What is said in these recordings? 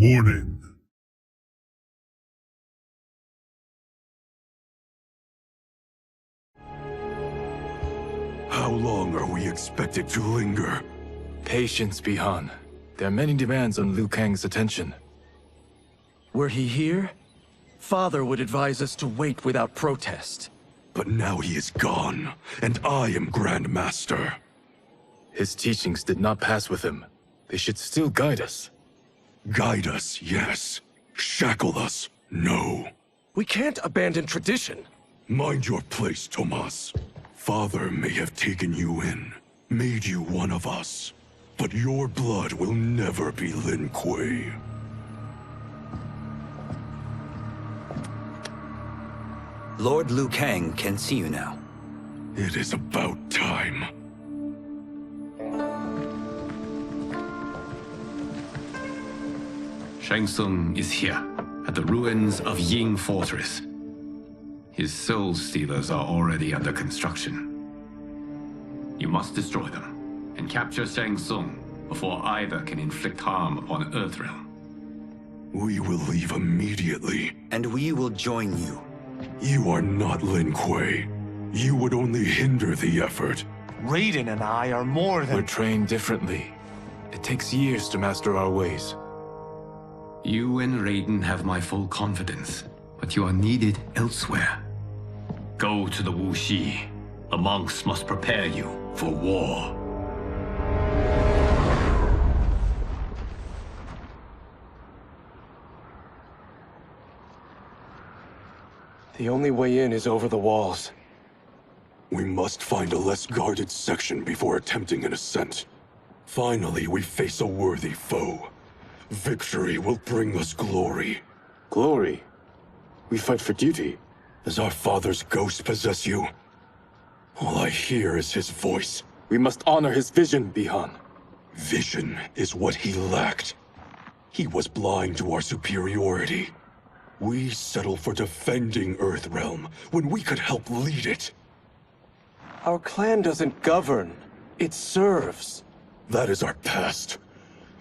Warning. How long are we expected to linger? Patience, Bihan. There are many demands on Liu Kang's attention. Were he here, Father would advise us to wait without protest. But now he is gone, and I am Grand Master. His teachings did not pass with him. They should still guide us. Guide us, yes. Shackle us, no. We can't abandon tradition. Mind your place, Tomas. Father may have taken you in, made you one of us. But your blood will never be Lin Kuei. Lord Liu Kang can see you now. It is about time. Shang Tsung is here, at the ruins of Ying Fortress. His Soul Stealers are already under construction. You must destroy them, and capture Shang Tsung before either can inflict harm upon Earthrealm. We will leave immediately. And we will join you. You are not Lin Kuei. You would only hinder the effort. Raiden and I are more than... We're trained differently. It takes years to master our ways. You and Raiden have my full confidence, but you are needed elsewhere. Go to the Wuxi. The monks must prepare you for war. The only way in is over the walls. We must find a less guarded section before attempting an ascent. Finally, we face a worthy foe. Victory will bring us glory. Glory? We fight for duty. Does our father's ghost possess you? All I hear is his voice. We must honor his vision, Bihan. Vision is what he lacked. He was blind to our superiority. We settle for defending Earthrealm when we could help lead it. Our clan doesn't govern. It serves. That is our past.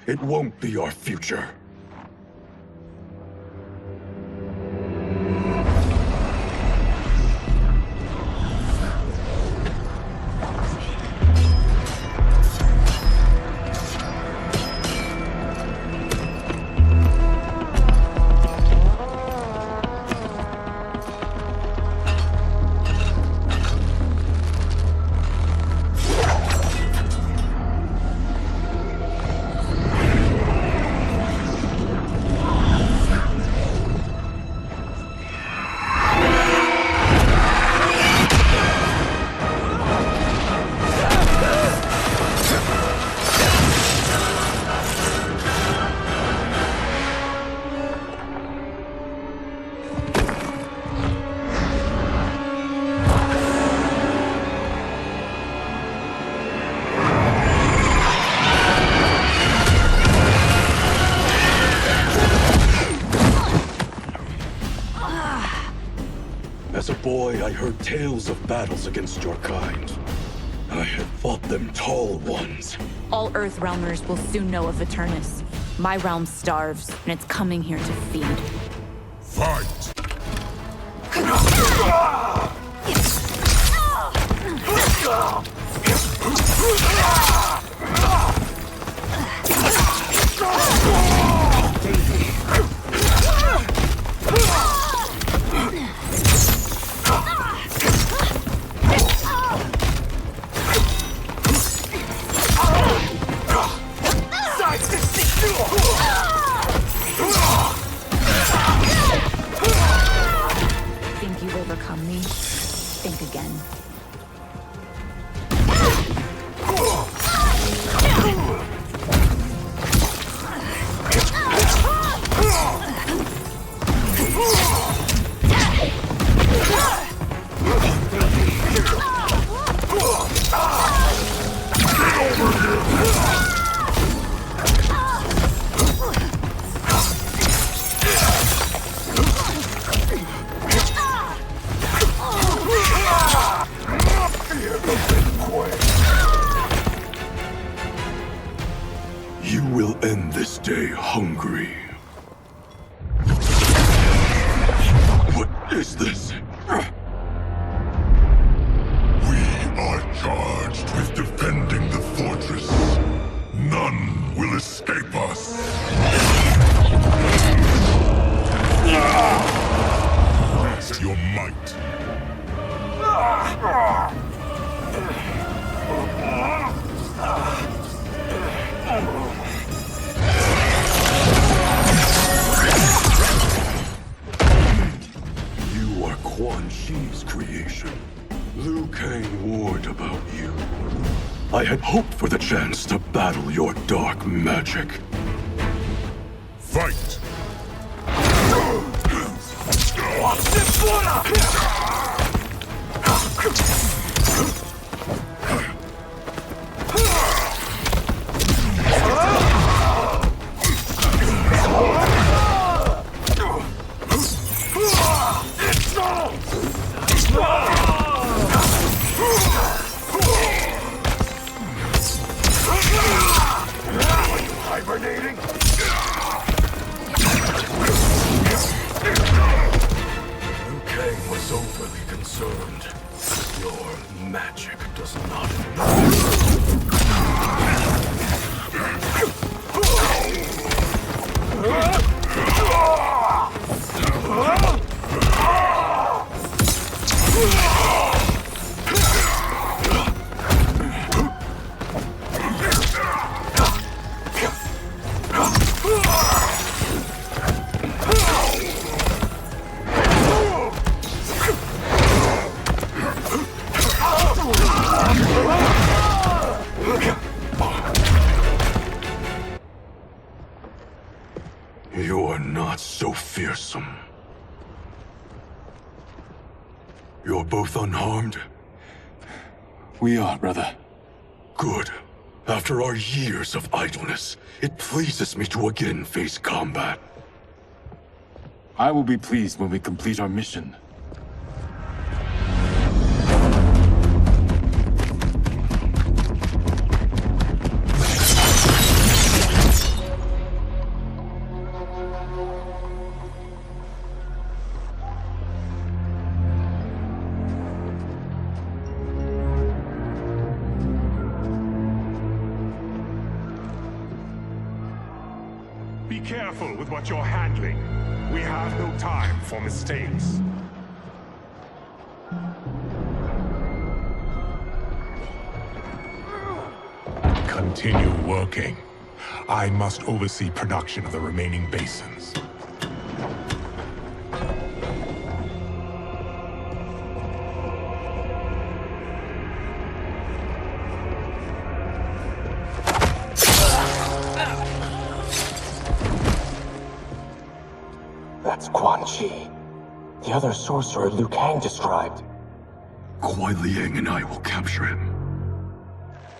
It won't be our future. As a boy, I heard tales of battles against your kind. I had fought them tall ones. All Earthrealmers will soon know of Eternus. My realm starves, and it's coming here to feed. Fight! Think you've overcome me? Think again. You will end this day hungry. Quan Chi's creation. Liu Kang warned about you. I had hoped for the chance to battle your dark magic. Fight! Hibernating? Liu Kang was overly concerned. Your magic does not You're not so fearsome. You're both unharmed? We are, brother. Good. After our years of idleness, it pleases me to again face combat. I will be pleased when we complete our mission. Be careful with what you're handling. We have no time for mistakes. Continue working. I must oversee production of the remaining basins. That's Quan Chi. The other sorcerer Liu Kang described. Kuai Liang and I will capture him.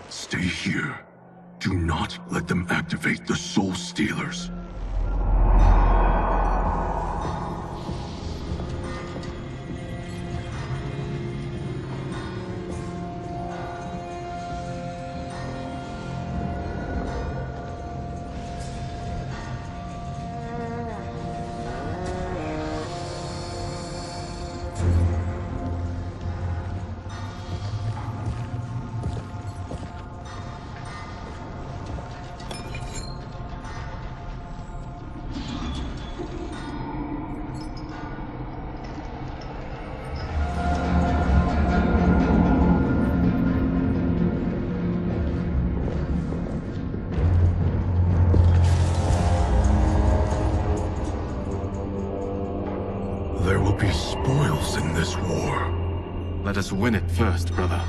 Stay here. Do not let them activate the Soul Stealers. There will be spoils in this war. Let us win it first, brother.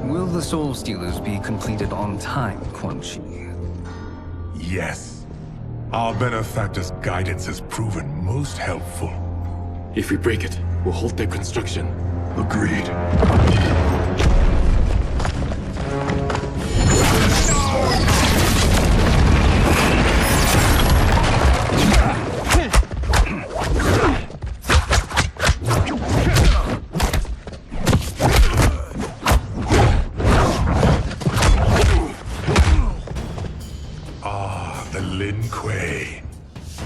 Will the Soul Stealers be completed on time, Quan Chi? Yes. Our benefactor's guidance has proven most helpful. If we break it, we'll halt their construction. Agreed. Lin Kuei,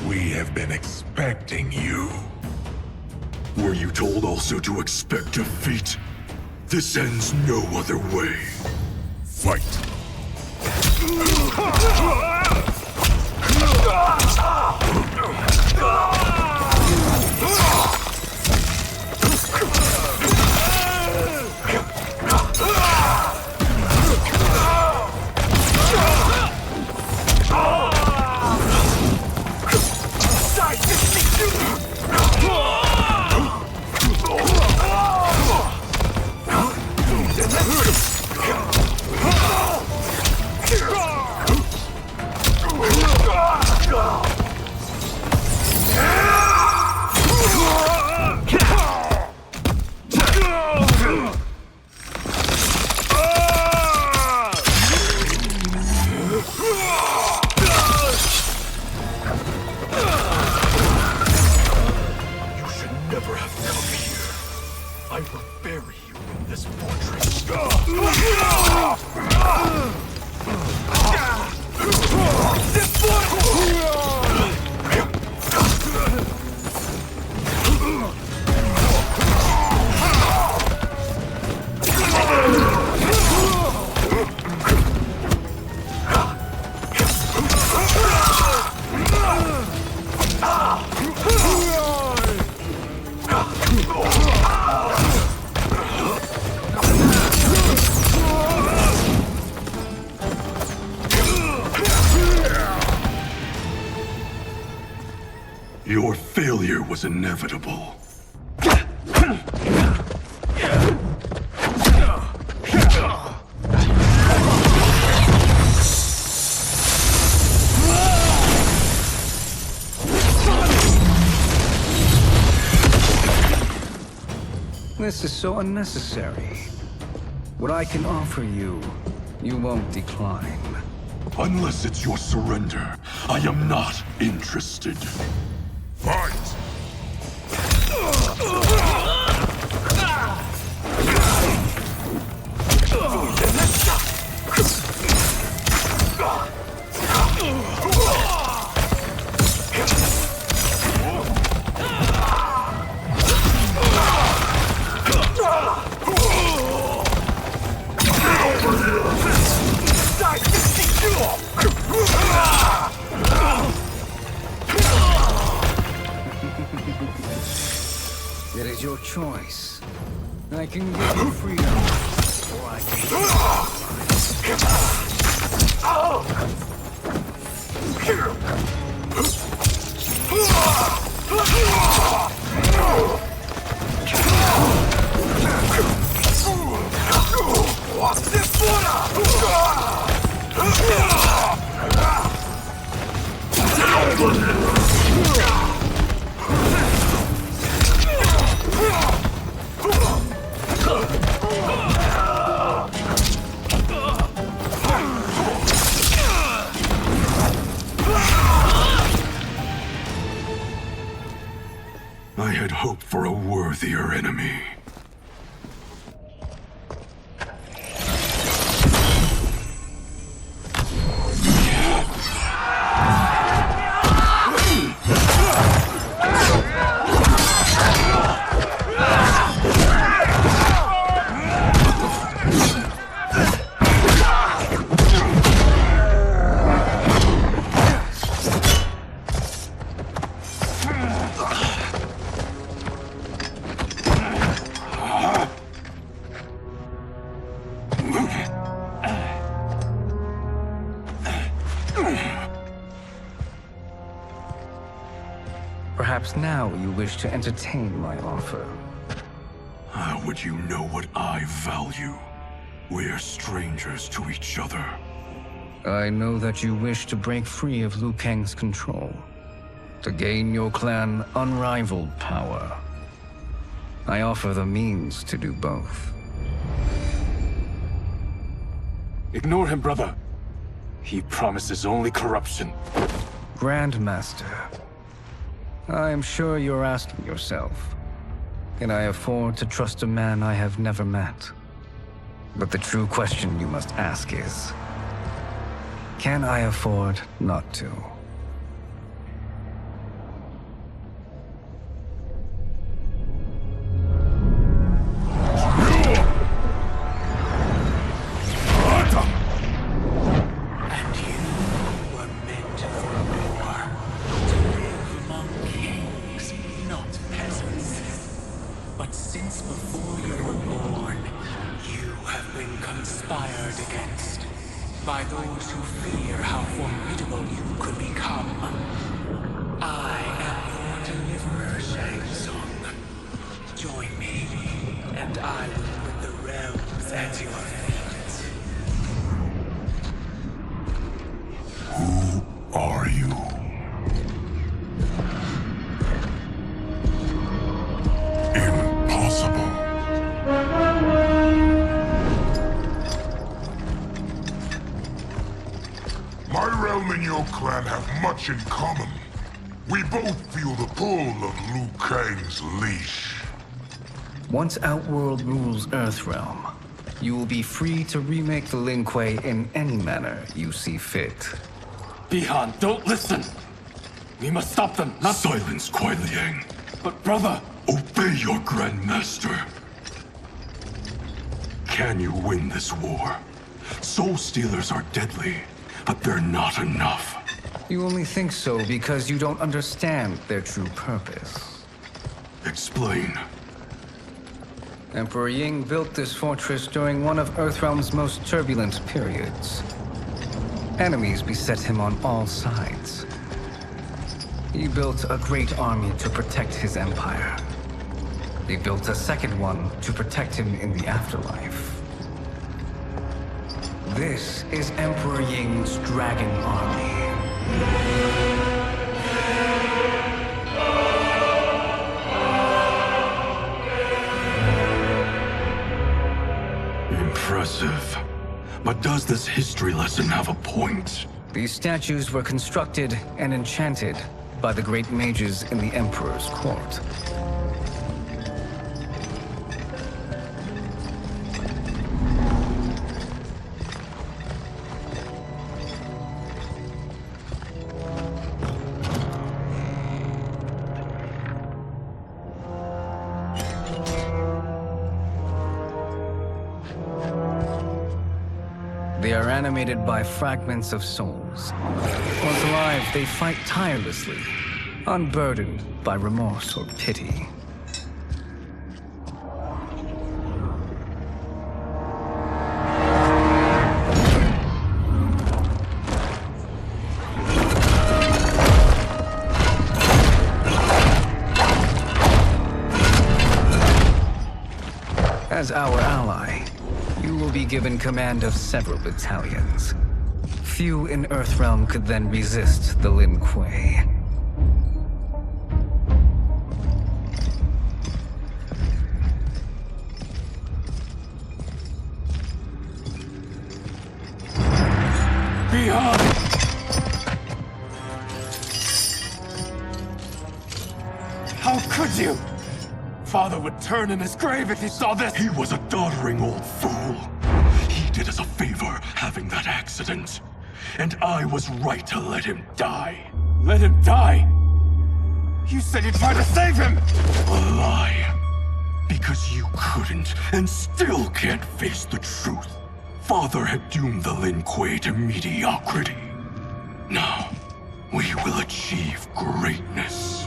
we have been expecting you. Were you told also to expect defeat? This ends no other way. Fight! Your failure was inevitable. This is so unnecessary. What I can offer you, you won't decline. Unless it's your surrender, I am not interested. Fight! It is your choice. I can give you freedom, or I I had hoped for a worthier enemy. Perhaps now you wish to entertain my offer. How would you know what I value? We're strangers to each other. I know that you wish to break free of Liu Kang's control, to gain your clan unrivaled power. I offer the means to do both. Ignore him, brother. He promises only corruption. Grandmaster, I am sure you're asking yourself, can I afford to trust a man I have never met? But the true question you must ask is, can I afford not to? And you were meant for more, to live among those who fear how formidable you could become. I am your deliverer, Shang Tsung. Join me, and I will put the realms at your feet. Who are you? Impossible. My realm and your clan have much in common. We both feel the pull of Liu Kang's leash. Once Outworld rules Earthrealm, you will be free to remake the Lin Kuei in any manner you see fit. Bihan, don't listen! We must stop them, not— Silence, Kuai Liang. But brother! Obey your Grandmaster. Can you win this war? Soul Stealers are deadly, but they're not enough. You only think so because you don't understand their true purpose. Explain. Emperor Ying built this fortress during one of Earthrealm's most turbulent periods. Enemies beset him on all sides. He built a great army to protect his empire. They built a second one to protect him in the afterlife. This is Emperor Ying's Dragon Army. Impressive. But does this history lesson have a point? These statues were constructed and enchanted by the great mages in the Emperor's court. They are animated by fragments of souls. Once alive, they fight tirelessly, unburdened by remorse or pity. As our ally, you will be given command of several battalions. Few in Earthrealm could then resist the Lin Kuei. Bihan! How could you? Father would turn in his grave if he saw this! He was a doddering old fool. He did us a favor having that accident. And I was right to let him die. Let him die? You said you tried to save him! A lie. Because you couldn't and still can't face the truth. Father had doomed the Lin Kuei to mediocrity. Now, we will achieve greatness.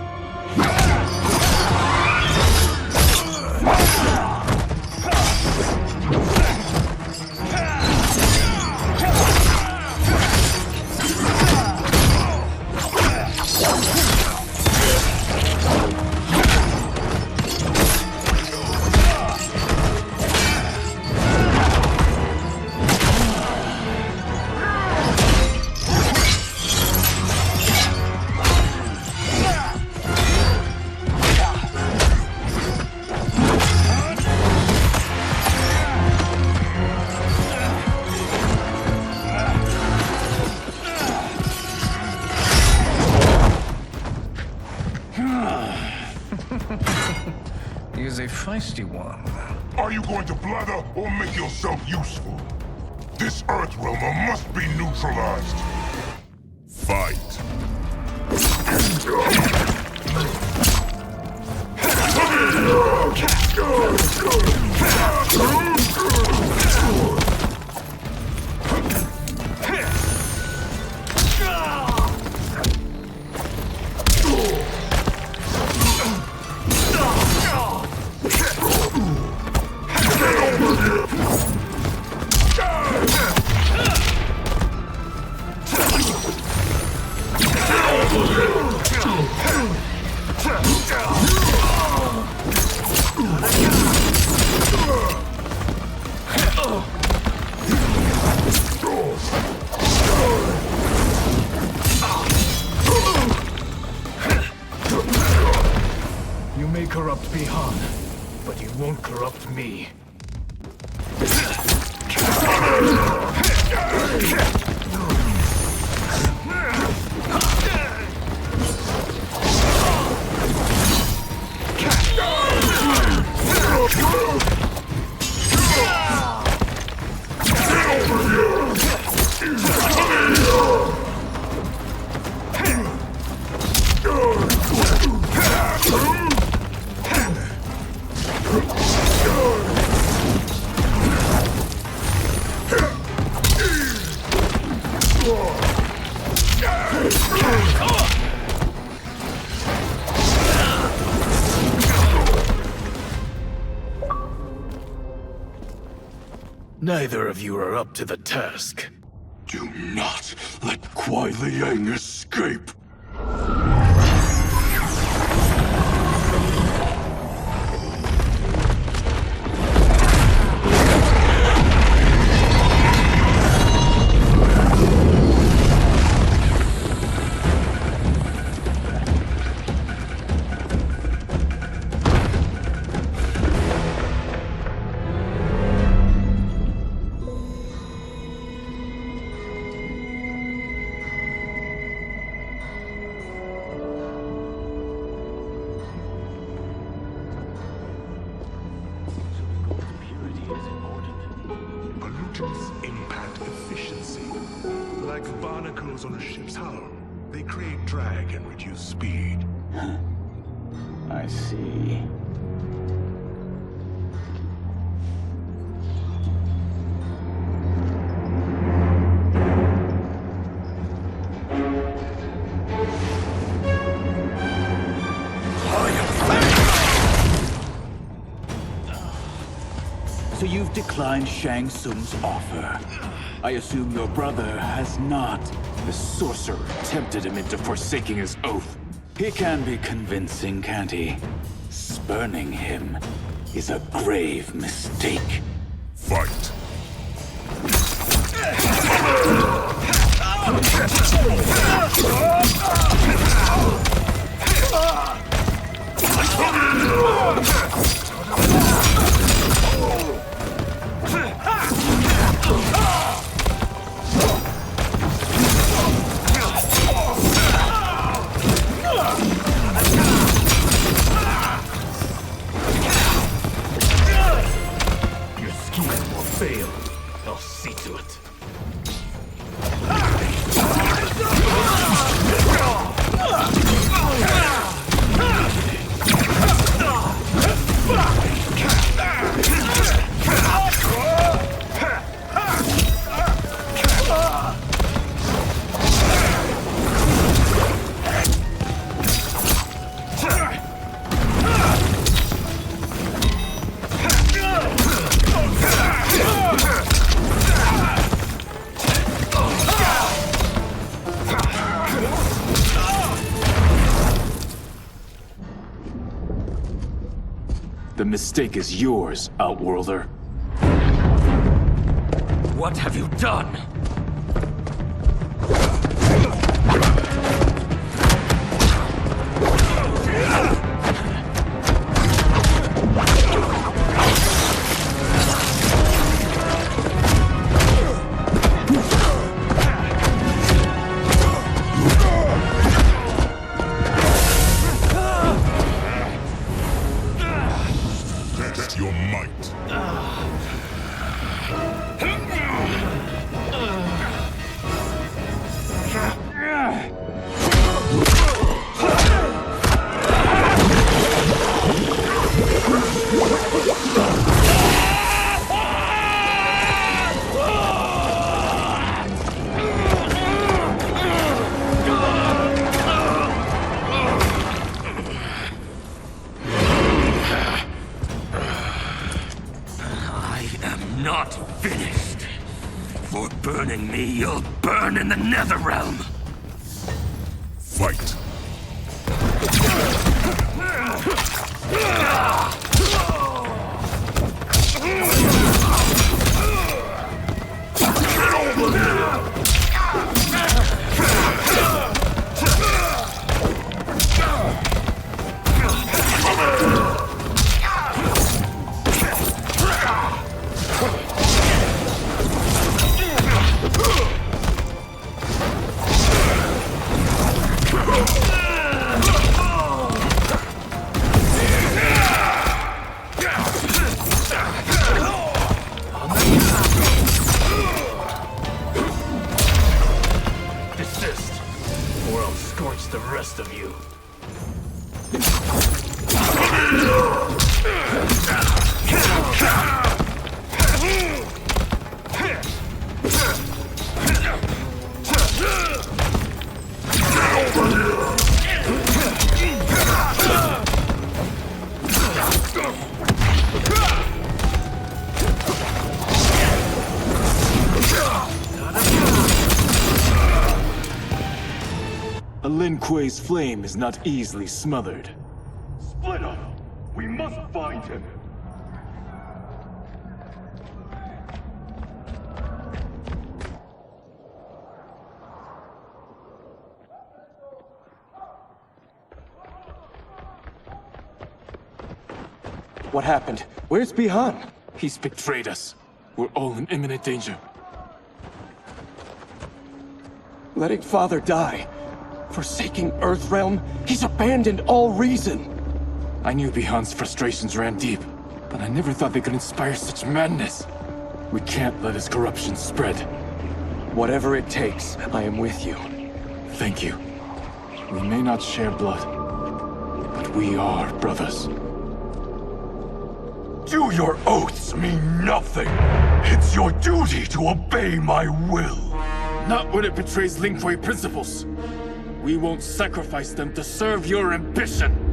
He is a feisty one. Are you going to blather or make yourself useful? This Earthrealmer must be neutralized. Fight. corrupt Bihan, but you won't corrupt me. Neither of you are up to the task. Do not let Kuai Liang escape! Pollutants impact efficiency. Like barnacles on a ship's hull, they create drag and reduce speed. I see. So you've declined Shang Tsung's offer. I assume your brother has not. The sorcerer tempted him into forsaking his oath. He can be convincing, can't he? Spurning him is a grave mistake. Fight. Your scheme will fail. I'll see to it. The mistake is yours, Outworlder. What have you done? Test your might. Not finished. For burning me, you'll burn in the Netherrealm. Fight. watch the rest of you. A Lin Kuei's flame is not easily smothered. Split up! We must find him! What happened? Where's Bihan? He's betrayed us. We're all in imminent danger. Letting Father die. Forsaking Earthrealm, he's abandoned all reason. I knew Bihan's frustrations ran deep, but I never thought they could inspire such madness. We can't let his corruption spread. Whatever it takes, I am with you. Thank you. We may not share blood, but we are brothers. Do your oaths mean nothing? It's your duty to obey my will. Not when it betrays Lin Kuei principles. We won't sacrifice them to serve your ambition.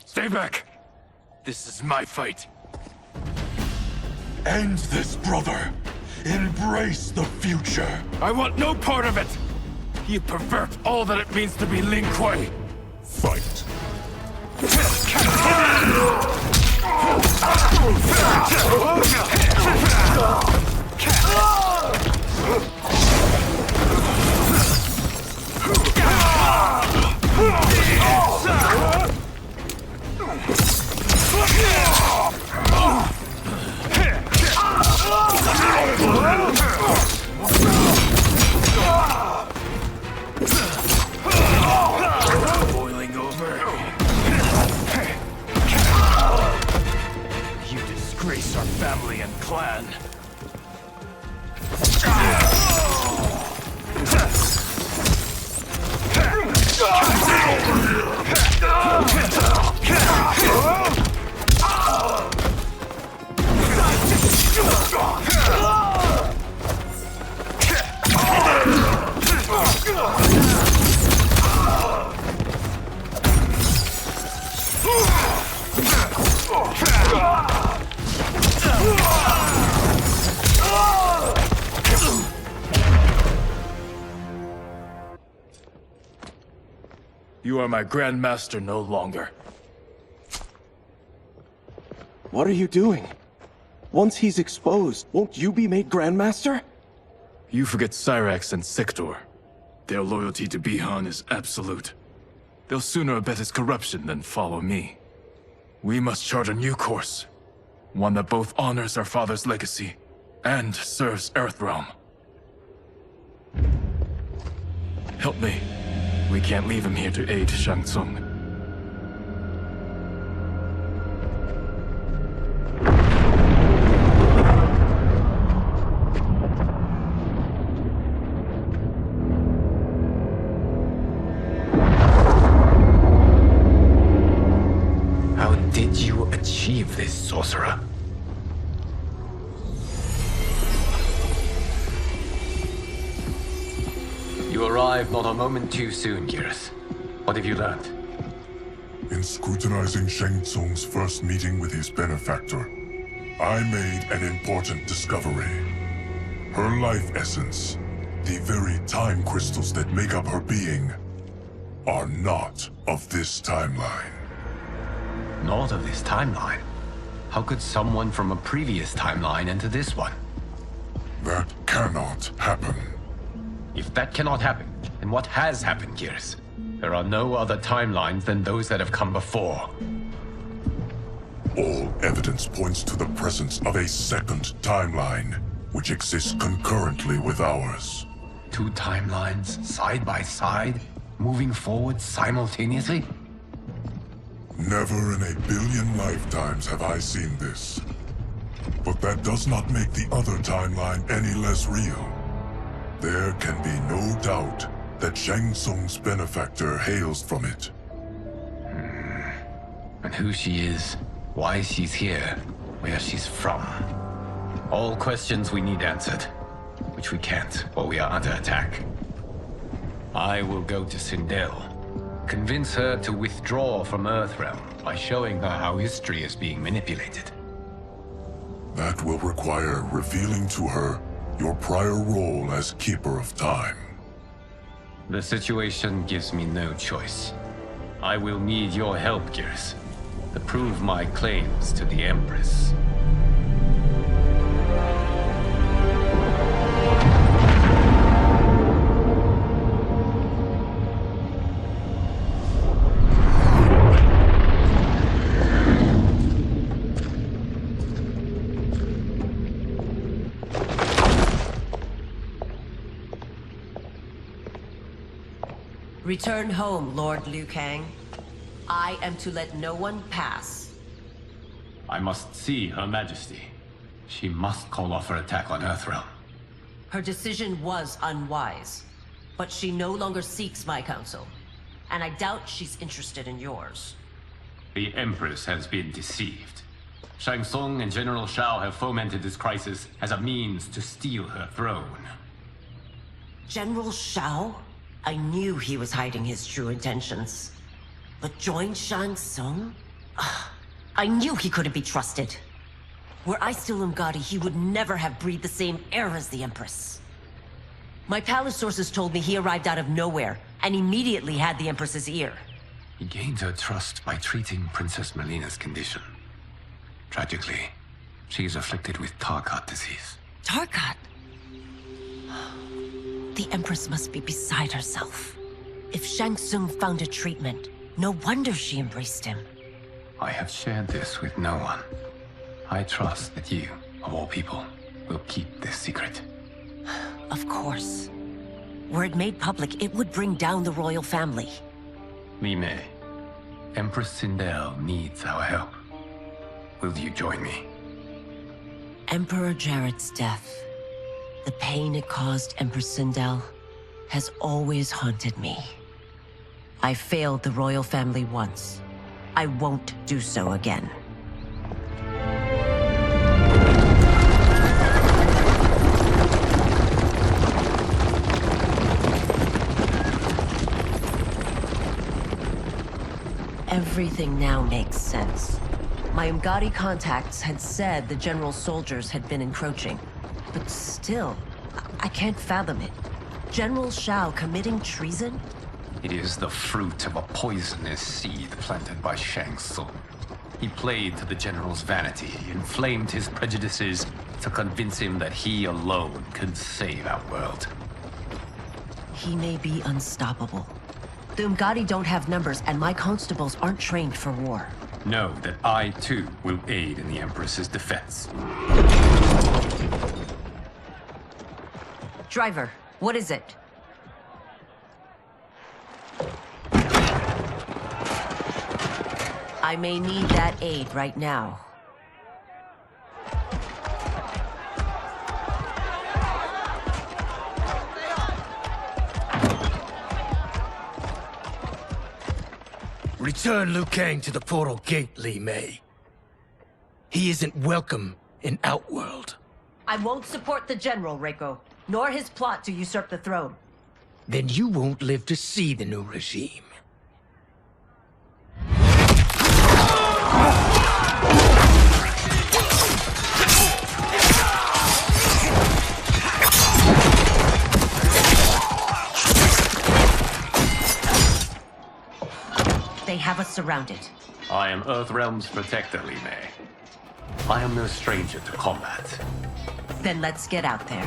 Stay back! This is my fight. End this, brother. Embrace the future. I want no part of it! You pervert all that it means to be Lin Kuei! Fight. Boiling over. You disgrace our family and clan. You are my Grandmaster no longer. What are you doing? Once he's exposed, won't you be made Grandmaster? You forget Cyrax and Sector. Their loyalty to Bihan is absolute. They'll sooner abet his corruption than follow me. We must chart a new course. One that both honors our father's legacy and serves Earthrealm. Help me. We can't leave him here to aid Shang Tsung. How did you achieve this, sorcerer? You arrived not a moment too soon, Geras. What have you learned? In scrutinizing Shang Tsung's first meeting with his benefactor, I made an important discovery. Her life essence, the very time crystals that make up her being, are not of this timeline. Not of this timeline? How could someone from a previous timeline enter this one? That cannot happen. If that cannot happen, then what has happened, Gears? There are no other timelines than those that have come before. All evidence points to the presence of a second timeline, which exists concurrently with ours. Two timelines, side by side, moving forward simultaneously? Never in a billion lifetimes have I seen this. But that does not make the other timeline any less real. There can be no doubt that Shang Tsung's benefactor hails from it. And who she is, why she's here, where she's from. All questions we need answered, which we can't while we are under attack. I will go to Sindel, convince her to withdraw from Earthrealm by showing her how history is being manipulated. That will require revealing to her your prior role as Keeper of Time. The situation gives me no choice. I will need your help, Gears, to prove my claims to the Empress. Return home, Lord Liu Kang. I am to let no one pass. I must see Her Majesty. She must call off her attack on Earthrealm. Her decision was unwise, but she no longer seeks my counsel, and I doubt she's interested in yours. The Empress has been deceived. Shang Tsung and General Shao have fomented this crisis as a means to steal her throne. General Shao? I knew he was hiding his true intentions. But join Shang Tsung? I knew he couldn't be trusted. Were I still Umgadi, he would never have breathed the same air as the Empress. My palace sources told me he arrived out of nowhere, and immediately had the Empress's ear. He gained her trust by treating Princess Melina's condition. Tragically, she is afflicted with Tarkat disease. Tarkat? The Empress must be beside herself. If Shang Tsung found a treatment, no wonder she embraced him. I have shared this with no one. I trust that you, of all people, will keep this secret. Of course. Were it made public, it would bring down the royal family. Li Mei, Empress Sindel needs our help. Will you join me? Emperor Jarrett's death, the pain it caused Empress Sindel, has always haunted me. I failed the royal family once. I won't do so again. Everything now makes sense. My Umgadi contacts had said the general's soldiers had been encroaching. But still, I can't fathom it. General Shao committing treason? It is the fruit of a poisonous seed planted by Shang Tsung. He played to the general's vanity, inflamed his prejudices to convince him that he alone could save our world. He may be unstoppable. The Umgadi don't have numbers, and my constables aren't trained for war. Know that I, too, will aid in the Empress's defense. Driver, what is it? I may need that aid right now. Return Liu Kang to the portal gate, Li Mei. He isn't welcome in Outworld. I won't support the General, Reiko, nor his plot to usurp the throne. Then you won't live to see the new regime. They have us surrounded. I am Earthrealm's protector, Li Mei. I am no stranger to combat. Then let's get out there.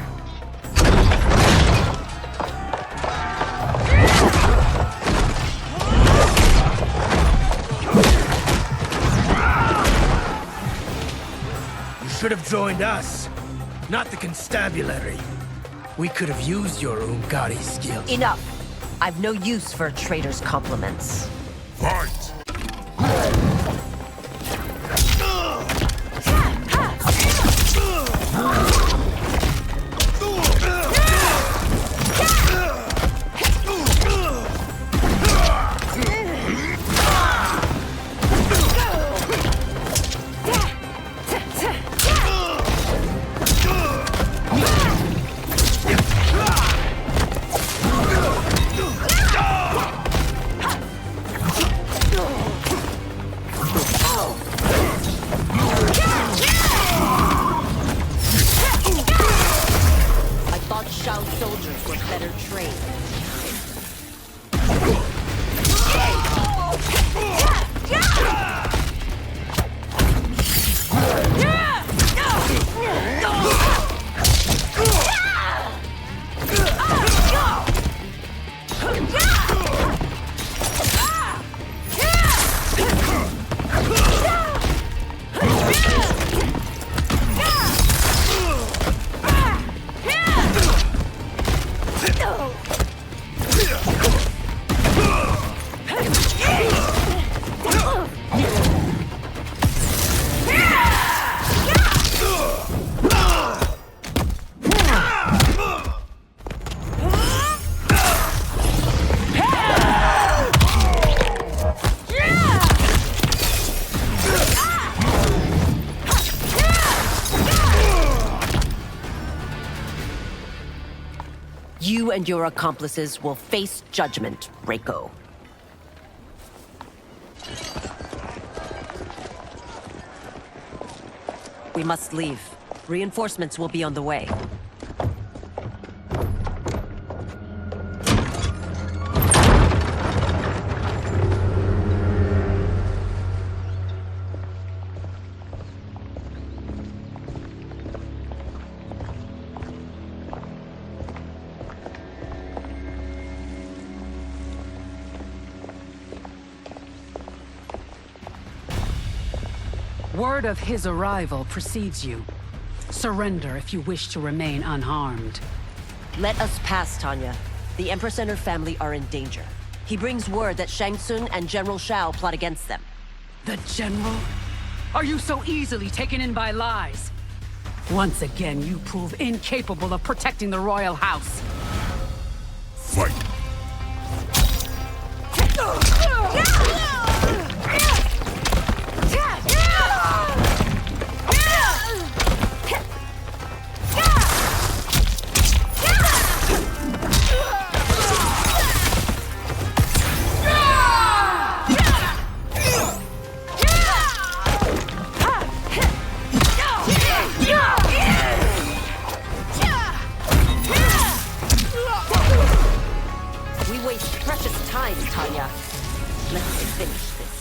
You should have joined us, not the constabulary. We could have used your Umgadi skills. Enough! I've no use for a traitor's compliments. Fight! You and your accomplices will face judgment, Reiko. We must leave. Reinforcements will be on the way. Word of his arrival precedes you. Surrender if you wish to remain unharmed. Let us pass, Tanya. The Empress and her family are in danger. He brings word that Shang Tsung and General Shao plot against them. The General? Are you so easily taken in by lies? Once again, you prove incapable of protecting the royal house. Fight! Tanya. Let's finish this.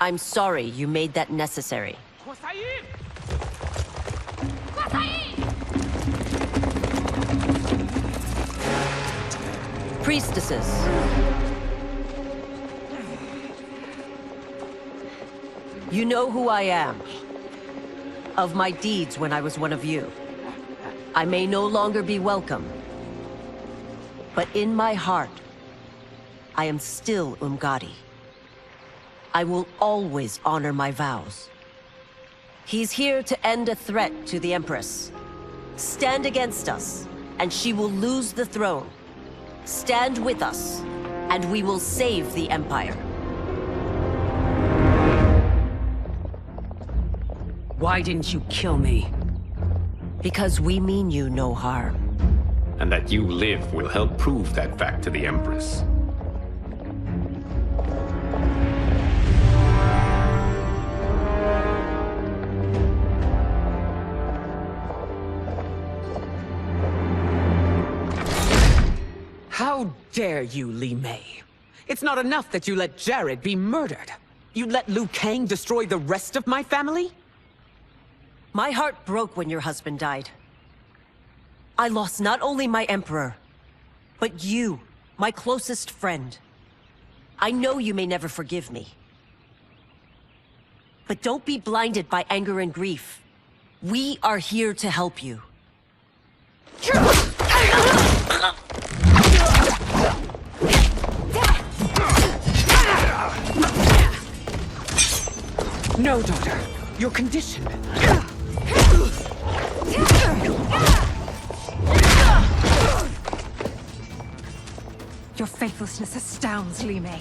I'm sorry you made that necessary. Priestesses. You know who I am. Of my deeds when I was one of you. I may no longer be welcome. But in my heart, I am still Umgadi. I will always honor my vows. He's here to end a threat to the Empress. Stand against us, and she will lose the throne. Stand with us, and we will save the Empire. Why didn't you kill me? Because we mean you no harm. And that you live will help prove that fact to the Empress. How dare you, Li Mei? It's not enough that you let Jared be murdered. You let Liu Kang destroy the rest of my family? My heart broke when your husband died. I lost not only my emperor, but you, my closest friend. I know you may never forgive me. But don't be blinded by anger and grief. We are here to help you. No, daughter. Your condition. Your faithlessness astounds, Li Mei.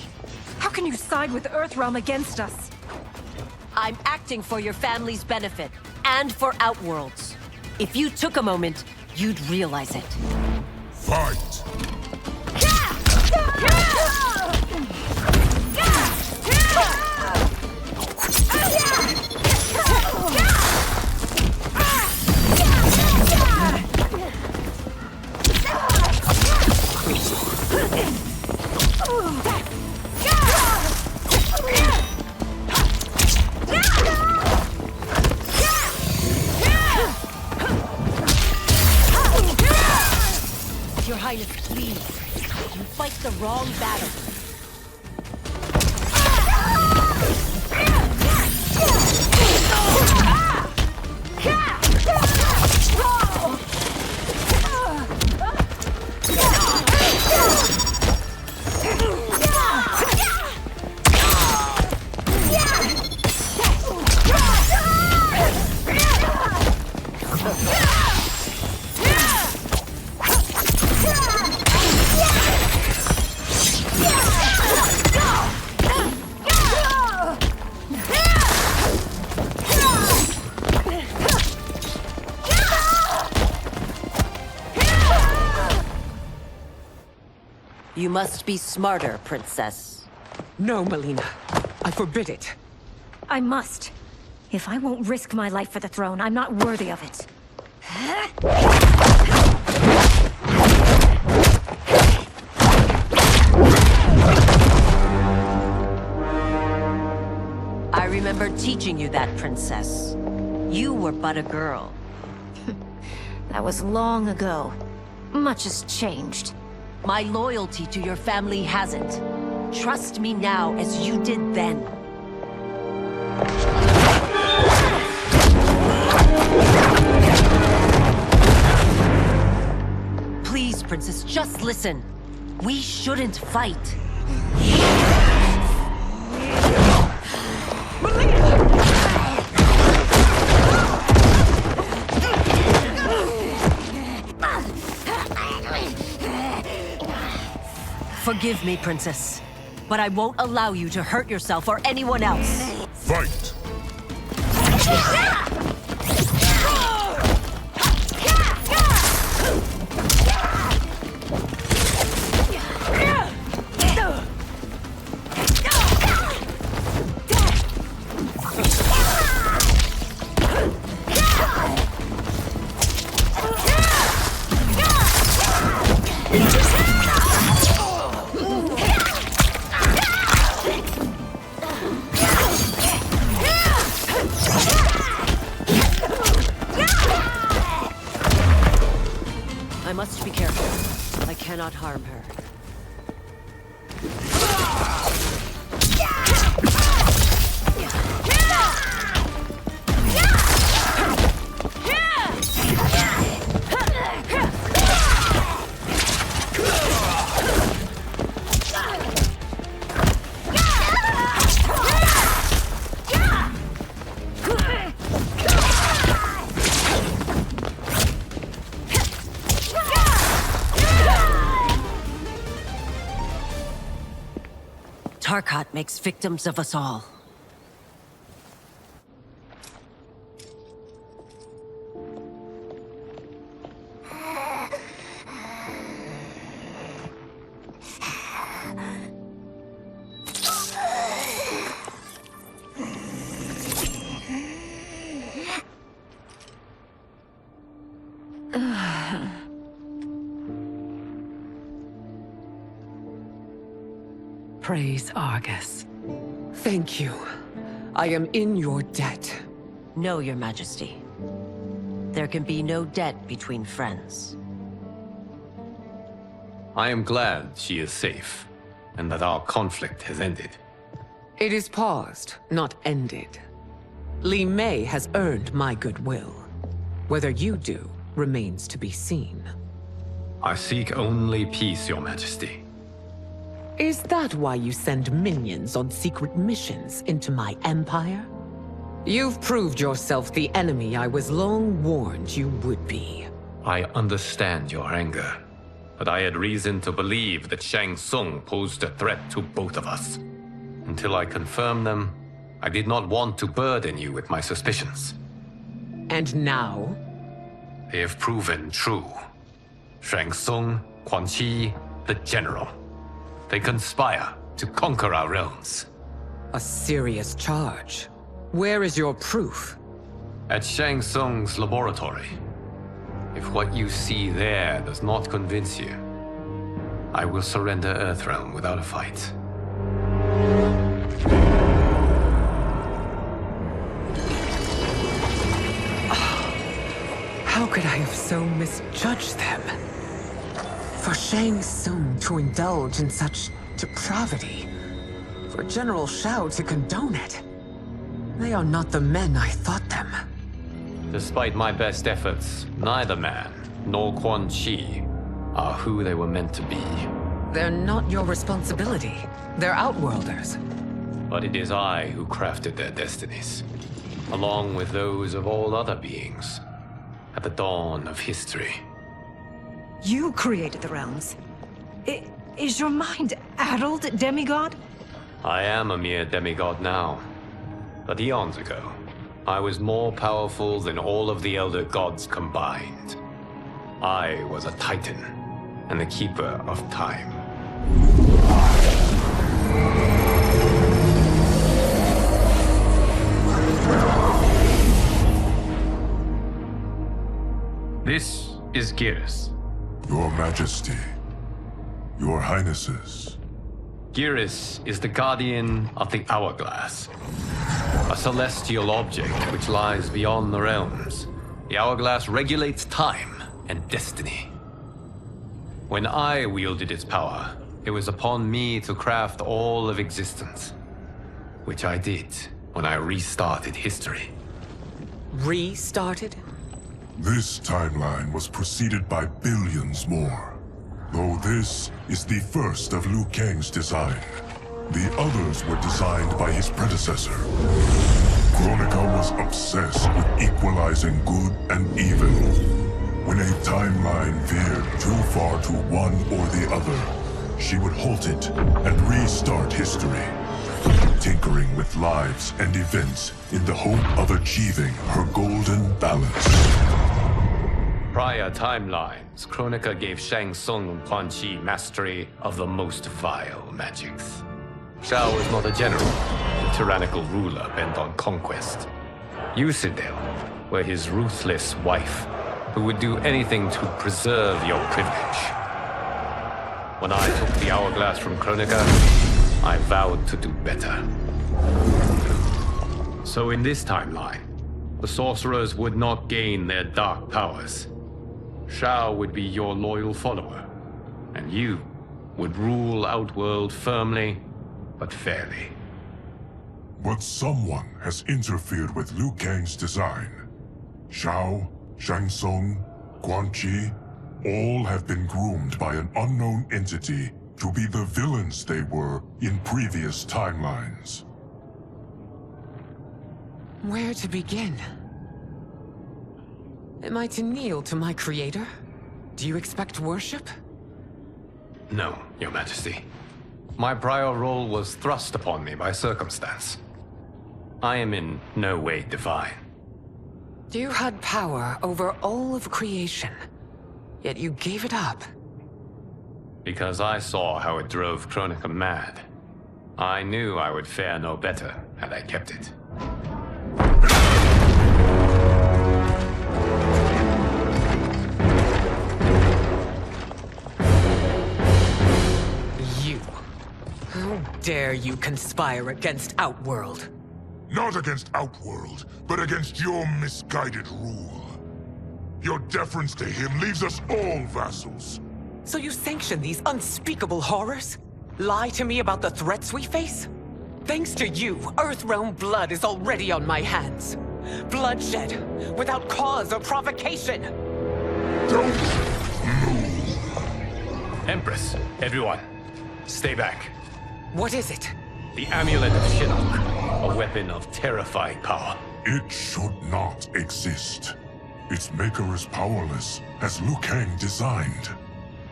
How can you side with Earthrealm against us? I'm acting for your family's benefit, and for Outworld's. If you took a moment, you'd realize it. Fight! Your Highness, please. You fight the wrong battle. You must be smarter, Princess. No, Melina. I forbid it. I must. If I won't risk my life for the throne, I'm not worthy of it. I remember teaching you that, Princess. You were but a girl. That was long ago. Much has changed. My loyalty to your family hasn't. Trust me now as you did then. Please, Princess, just listen. We shouldn't fight. Forgive me, Princess, but I won't allow you to hurt yourself or anyone else. Fight! I must be careful. I cannot harm her. Tarkat makes victims of us all. Praise Argus. Thank you. I am in your debt. No, Your Majesty. There can be no debt between friends. I am glad she is safe, and that our conflict has ended. It is paused, not ended. Li Mei has earned my goodwill. Whether you do remains to be seen. I seek only peace, Your Majesty. Is that why you send minions on secret missions into my empire? You've proved yourself the enemy I was long warned you would be. I understand your anger, but I had reason to believe that Shang Tsung posed a threat to both of us. Until I confirmed them, I did not want to burden you with my suspicions. And now? They have proven true. Shang Tsung, Quan Chi, the General. They conspire to conquer our realms. A serious charge. Where is your proof? At Shang Tsung's laboratory. If what you see there does not convince you, I will surrender Earthrealm without a fight. How could I have so misjudged them? For Shang Tsung to indulge in such depravity, for General Shao to condone it, they are not the men I thought them. Despite my best efforts, neither man nor Quan Chi are who they were meant to be. They're not your responsibility. They're Outworlders. But it is I who crafted their destinies, along with those of all other beings, at the dawn of history. You created the realms. Is your mind addled, demigod? I am a mere demigod now. But eons ago, I was more powerful than all of the Elder Gods combined. I was a Titan, and the Keeper of Time. This is Geras. Your Majesty. Your Highnesses. Geras is the guardian of the Hourglass. A celestial object which lies beyond the realms. The Hourglass regulates time and destiny. When I wielded its power, it was upon me to craft all of existence. Which I did when I restarted history. Restarted? This timeline was preceded by billions more. Though this is the first of Liu Kang's design. The others were designed by his predecessor. Kronika was obsessed with equalizing good and evil. When a timeline veered too far to one or the other, she would halt it and restart history, tinkering with lives and events in the hope of achieving her golden balance. Prior timelines, Kronika gave Shang Tsung and Quan Chi mastery of the most vile magics. Shao was not a general, a tyrannical ruler bent on conquest. You, Citadel, were his ruthless wife, who would do anything to preserve your privilege. When I took the Hourglass from Kronika, I vowed to do better. So in this timeline, the sorcerers would not gain their dark powers. Shao would be your loyal follower, and you would rule Outworld firmly, but fairly. But someone has interfered with Liu Kang's design. Shao, Shang Tsung, Quan Chi, all have been groomed by an unknown entity to be the villains they were in previous timelines. Where to begin? Am I to kneel to my creator? Do you expect worship? No, Your Majesty. My prior role was thrust upon me by circumstance. I am in no way divine. You had power over all of creation, yet you gave it up. Because I saw how it drove Kronika mad. I knew I would fare no better had I kept it. You. How dare you conspire against Outworld? Not against Outworld, but against your misguided rule. Your deference to him leaves us all vassals. So you sanction these unspeakable horrors? Lie to me about the threats we face? Thanks to you, Earthrealm blood is already on my hands. Bloodshed, without cause or provocation. Don't Empress, everyone, stay back. What is it? The Amulet of Shinnok, a weapon of terrifying power. It should not exist. Its maker is powerless, as Liu Kang designed.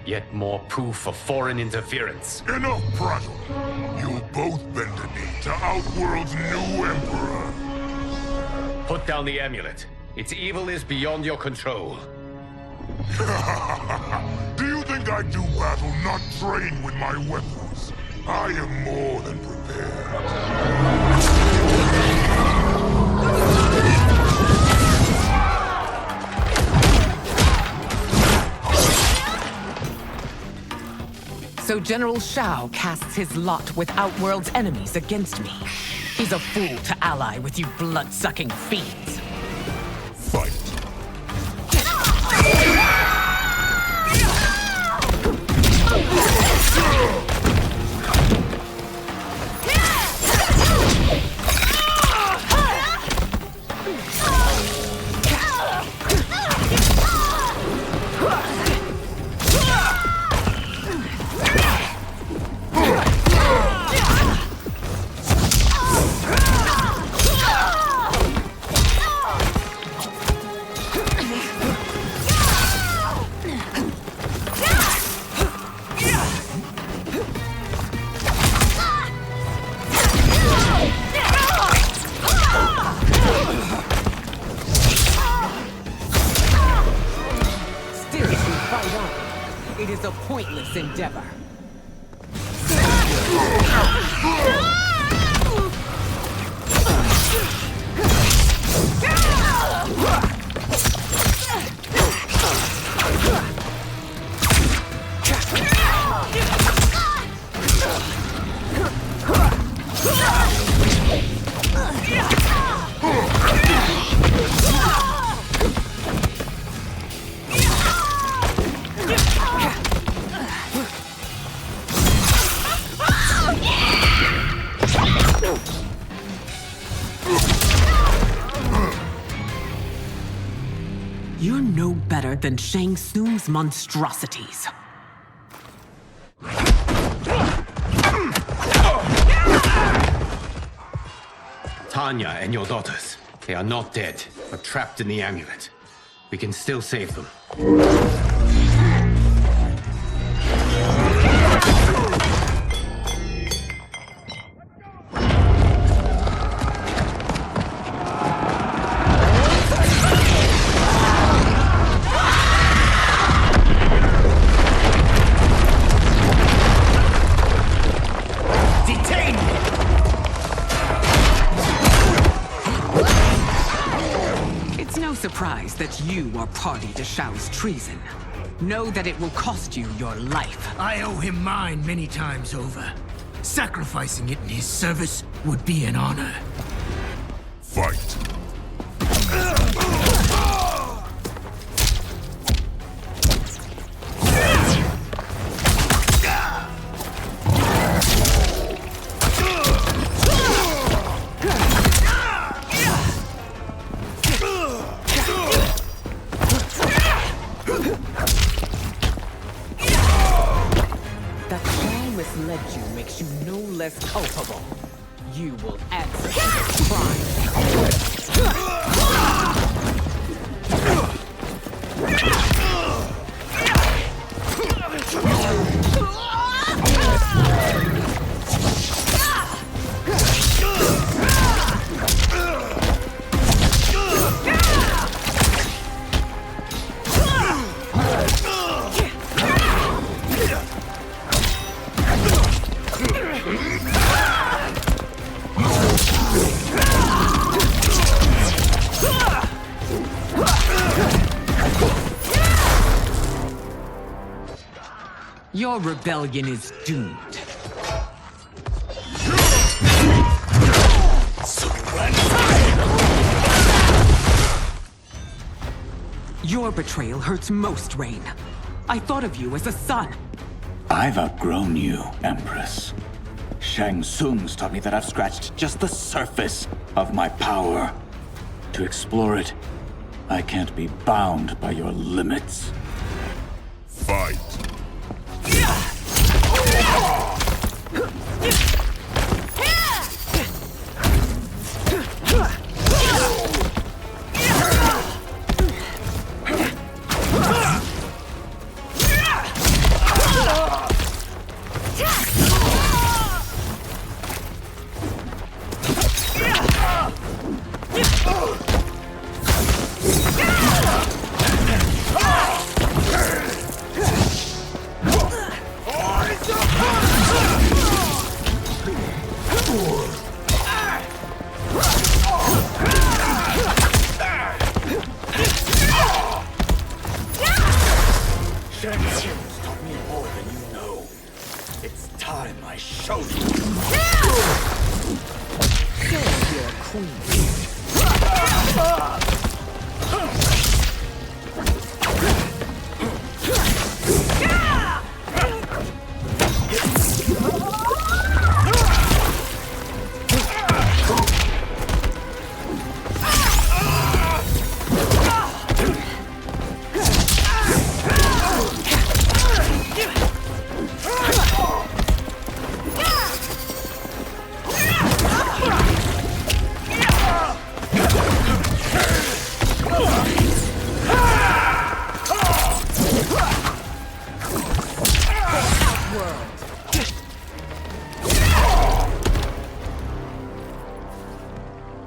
Yet more proof of foreign interference. Enough prattle! You'll both bend a knee to Outworld's new emperor. Put down the amulet. Its evil is beyond your control. Do you think I do battle not trained with my weapons? I am more than prepared. So General Shao casts his lot with Outworld's enemies against me. He's a fool to ally with you blood-sucking fiends. Fight. It is a pointless endeavor. You're no better than Shang Tsung's monstrosities. Tanya and your daughters, they are not dead, but trapped in the amulet. We can still save them. Surprised that you are party to Shao's treason. Know that it will cost you your life. I owe him mine many times over. Sacrificing it in his service would be an honor. Fight. Makes you no less culpable. You will answer for this crime. Your rebellion is doomed. Your betrayal hurts most, Rain. I thought of you as a son. I've outgrown you, Empress. Shang Tsung's taught me that I've scratched just the surface of my power. To explore it, I can't be bound by your limits. Fight! Shang Tsung's taught me more than you know. It's time I show you. Show your queen.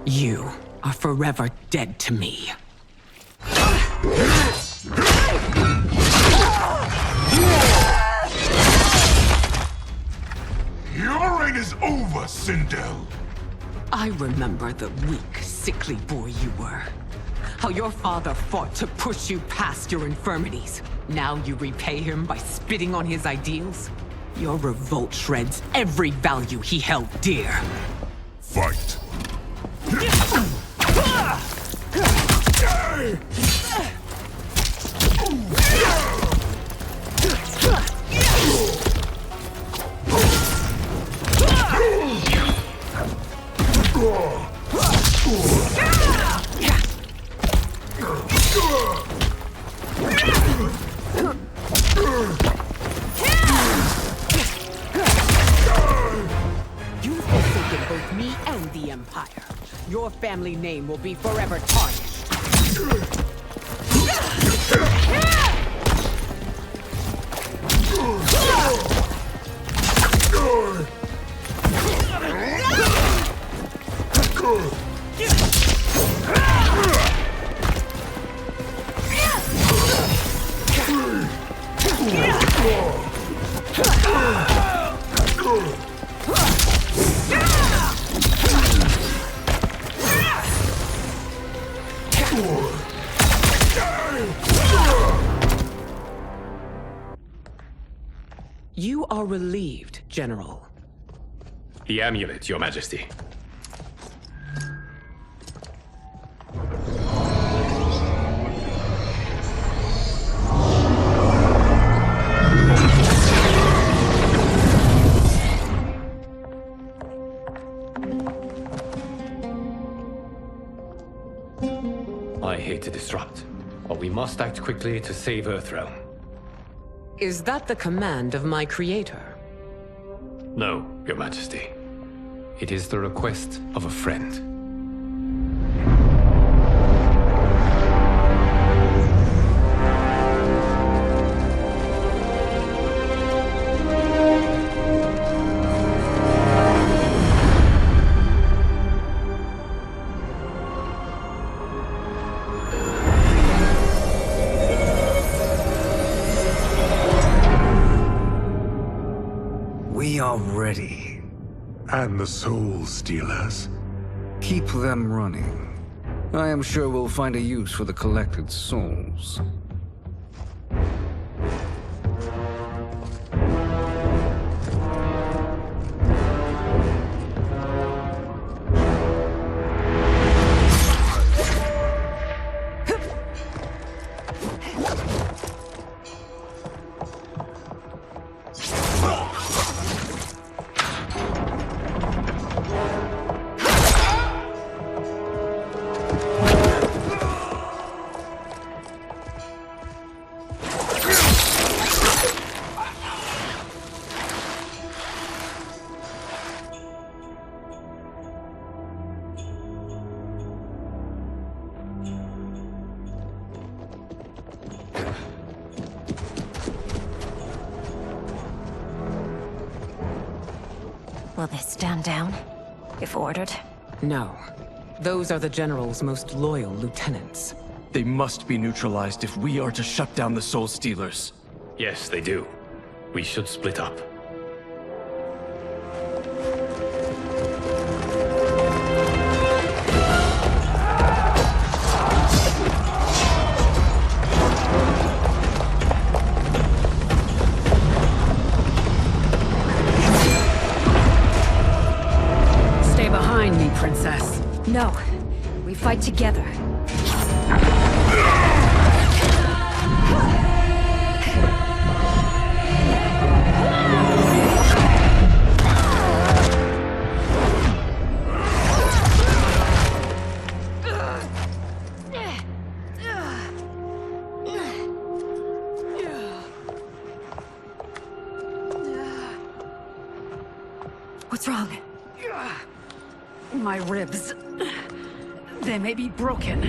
You are forever dead to me. Your reign is over, Sindel. I remember the weak, sickly boy you were. How your father fought to push you past your infirmities. Now you repay him by spitting on his ideals? Your revolt shreds every value he held dear. Fight! You've forsaken both me and the Empire. Your family name will be forever tarnished. You are relieved, General. The amulet, Your Majesty. I hate to disrupt, but we must act quickly to save Earthrealm. Is that the command of my creator? No, Your Majesty. It is the request of a friend. We are ready. And the Soul Stealers? Keep them running. I am sure we'll find a use for the collected souls. Will they stand down, if ordered? No. Those are the General's most loyal lieutenants. They must be neutralized if we are to shut down the Soul Stealers. Yes, they do. We should split up. Stay behind me, Princess. No. We fight together. What's wrong? My ribs. They may be broken.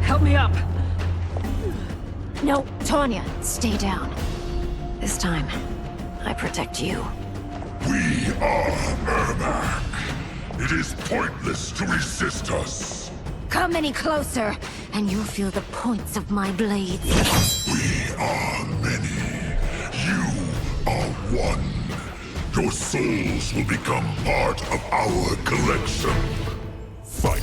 Help me up. No, Tanya, stay down. This time, I protect you. We are Ermac. It is pointless to resist us. Come any closer, and you'll feel the points of my blades. We are many. You are one. Your souls will become part of our collection. Fight.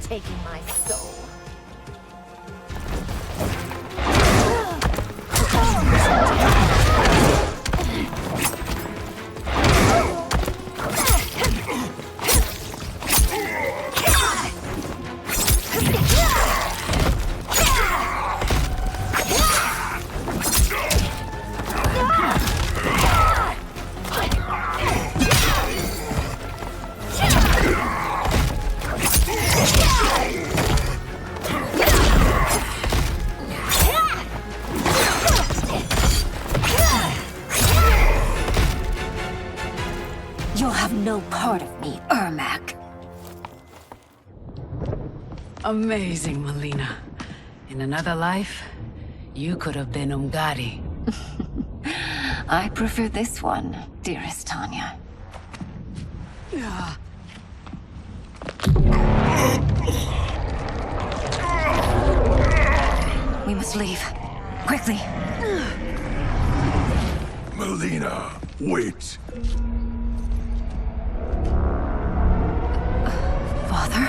Taking my soul. You'll have no part of me, Ermac. Amazing, Melina. In another life, you could have been Umgadi. I prefer this one, dearest Tanya. We must leave. Quickly. Melina, wait. Father?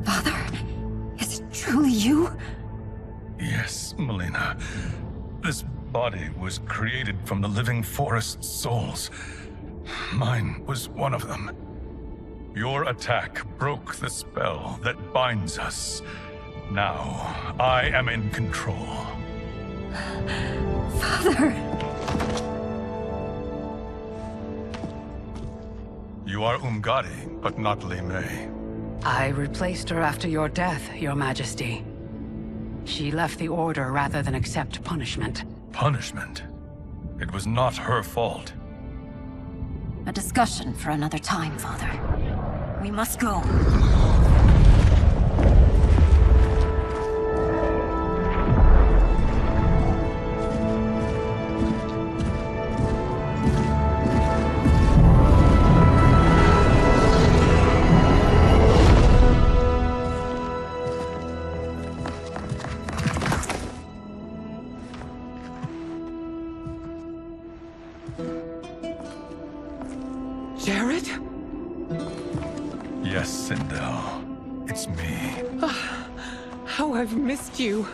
Father? Is it truly you? Yes, Melina. This body was created from the living forest souls. Mine was one of them. Your attack broke the spell that binds us. Now, I am in control. Father! You are Umgadi, but not Li Mei. I replaced her after your death, Your Majesty. She left the Order rather than accept punishment. Punishment? It was not her fault. A discussion for another time, Father. We must go. Jared? Yes. It's me. How I've missed you.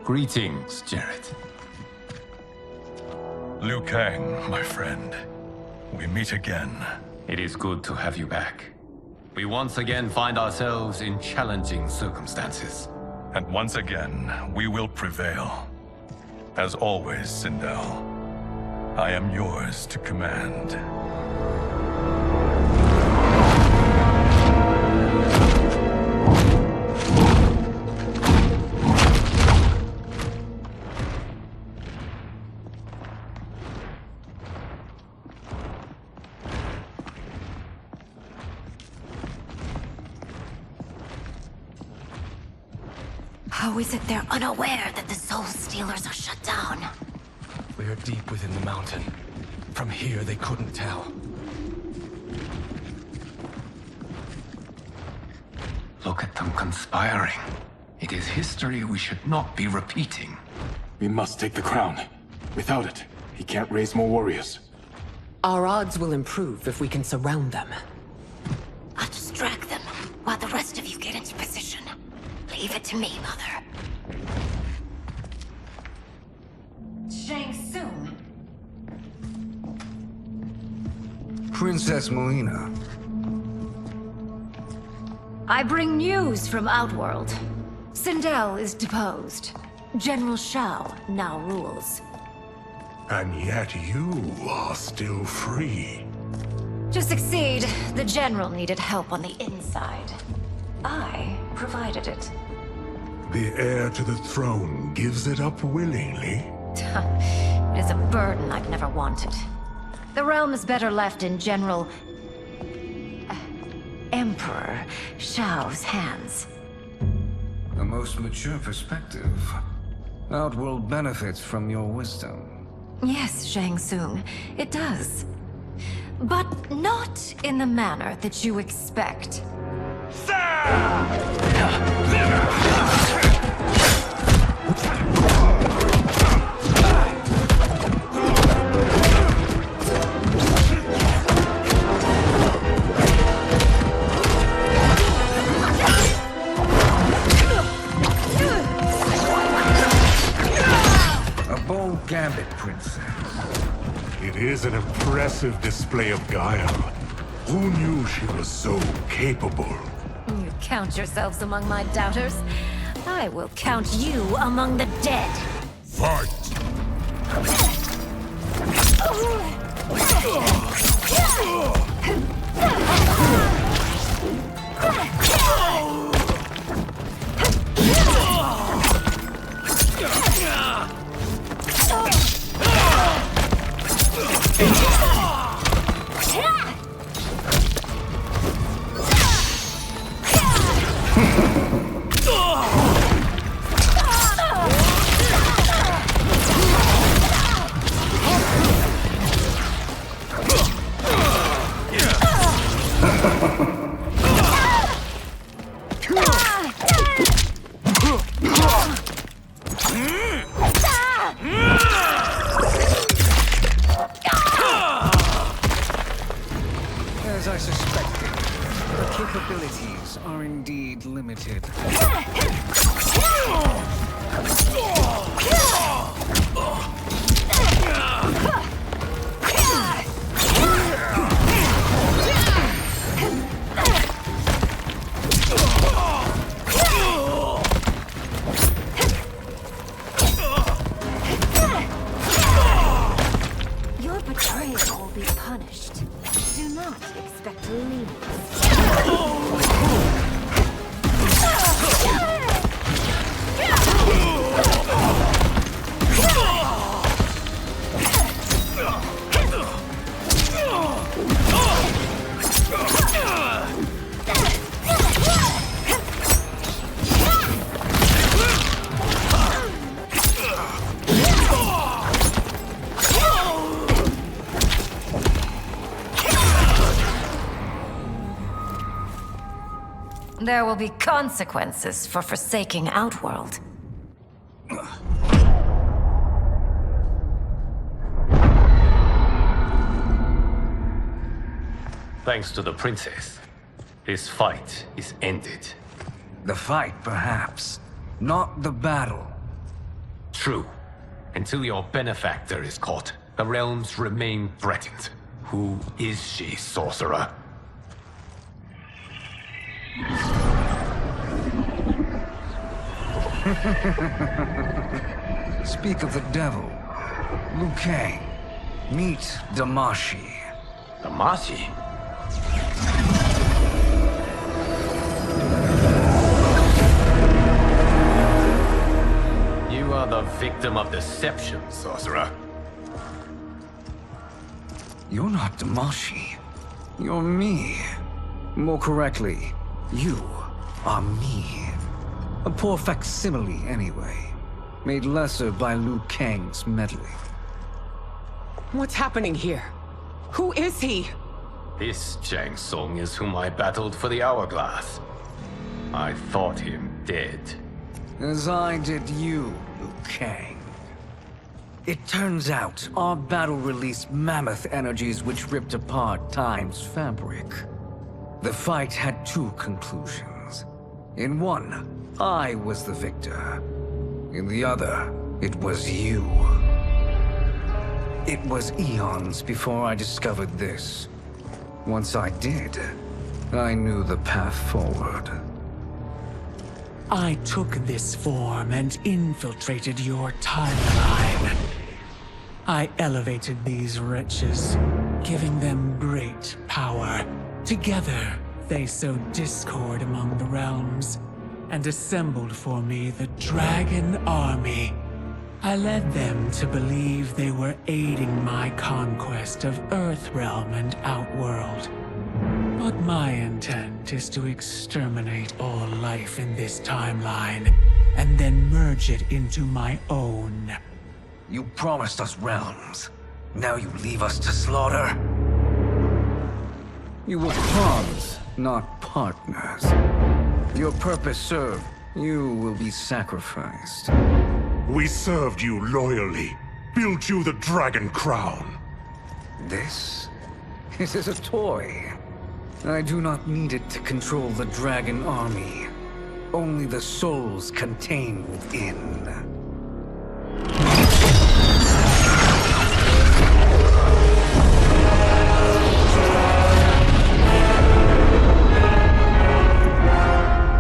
Greetings, Jarrett. Liu Kang, my friend. We meet again. It is good to have you back. We once again find ourselves in challenging circumstances. And once again, we will prevail. As always, Sindel, I am yours to command. How is it they're unaware that the Soul Stealers are shut down? We are deep within the mountain. From here, they couldn't tell. Look at them conspiring. It is history we should not be repeating. We must take the crown. Without it, he can't raise more warriors. Our odds will improve if we can surround them. I'll distract them while the rest of you get into position. Leave it to me, Mother. Shang Tsung. Princess Melina. I bring news from Outworld. Sindel is deposed. General Shao now rules. And yet you are still free. To succeed, the General needed help on the inside. I provided it. The heir to the throne gives it up willingly. It is a burden I've never wanted. The realm is better left in General... Emperor Shao's hands. A most mature perspective. Outworld benefits from your wisdom. Yes, Shang Tsung, it does. But not in the manner that you expect. A bold Gambit, Princess. It is an impressive display of guile. Who knew she was so capable? You count yourselves among my doubters. I will count you among the dead. Fight! As I suspected, her capabilities are indeed limited. Your betrayal will be punished. Do not expect leniency. There will be consequences for forsaking Outworld. Thanks to the princess, this fight is ended. The fight, perhaps. Not the battle. True. Until your benefactor is caught, the realms remain threatened. Who is she, sorcerer? Speak of the devil. Liu Kang. Meet Damashi. Damashi? You are the victim of deception, sorcerer. You're not Damashi. You're me. More correctly, you are me. A poor facsimile, anyway. Made lesser by Liu Kang's meddling. What's happening here? Who is he? This Shang Tsung is whom I battled for the Hourglass. I thought him dead. As I did you, Liu Kang. It turns out our battle released mammoth energies which ripped apart time's fabric. The fight had two conclusions. In one, I was the victor. In the other, it was you. It was eons before I discovered this. Once I did, I knew the path forward. I took this form and infiltrated your timeline. I elevated these wretches, giving them great power. Together, they sowed discord among the realms, and assembled for me the Dragon Army. I led them to believe they were aiding my conquest of Earthrealm and Outworld. But my intent is to exterminate all life in this timeline, and then merge it into my own. You promised us realms. Now you leave us to slaughter? You were pawns, not partners. Your purpose served. You will be sacrificed. We served you loyally, built you the Dragon Crown. This is a toy. I do not need it to control the Dragon Army. Only the souls contained within.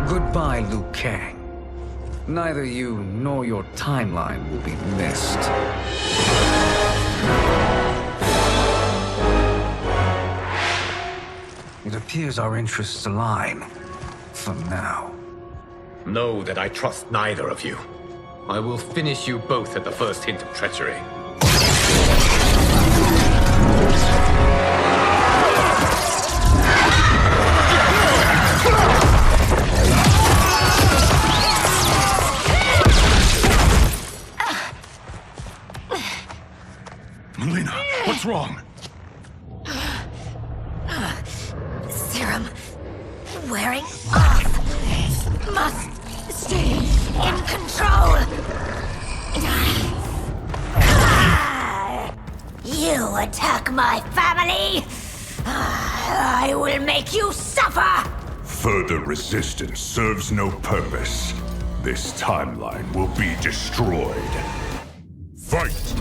Goodbye, Liu Kang. Neither you nor your timeline will be missed. It appears our interests align. For now. Know that I trust neither of you. I will finish you both at the first hint of treachery. Melina, what's wrong? Serum wearing off. Must stay in control. You attack my family. I will make you suffer. Further resistance serves no purpose. This timeline will be destroyed. Fight!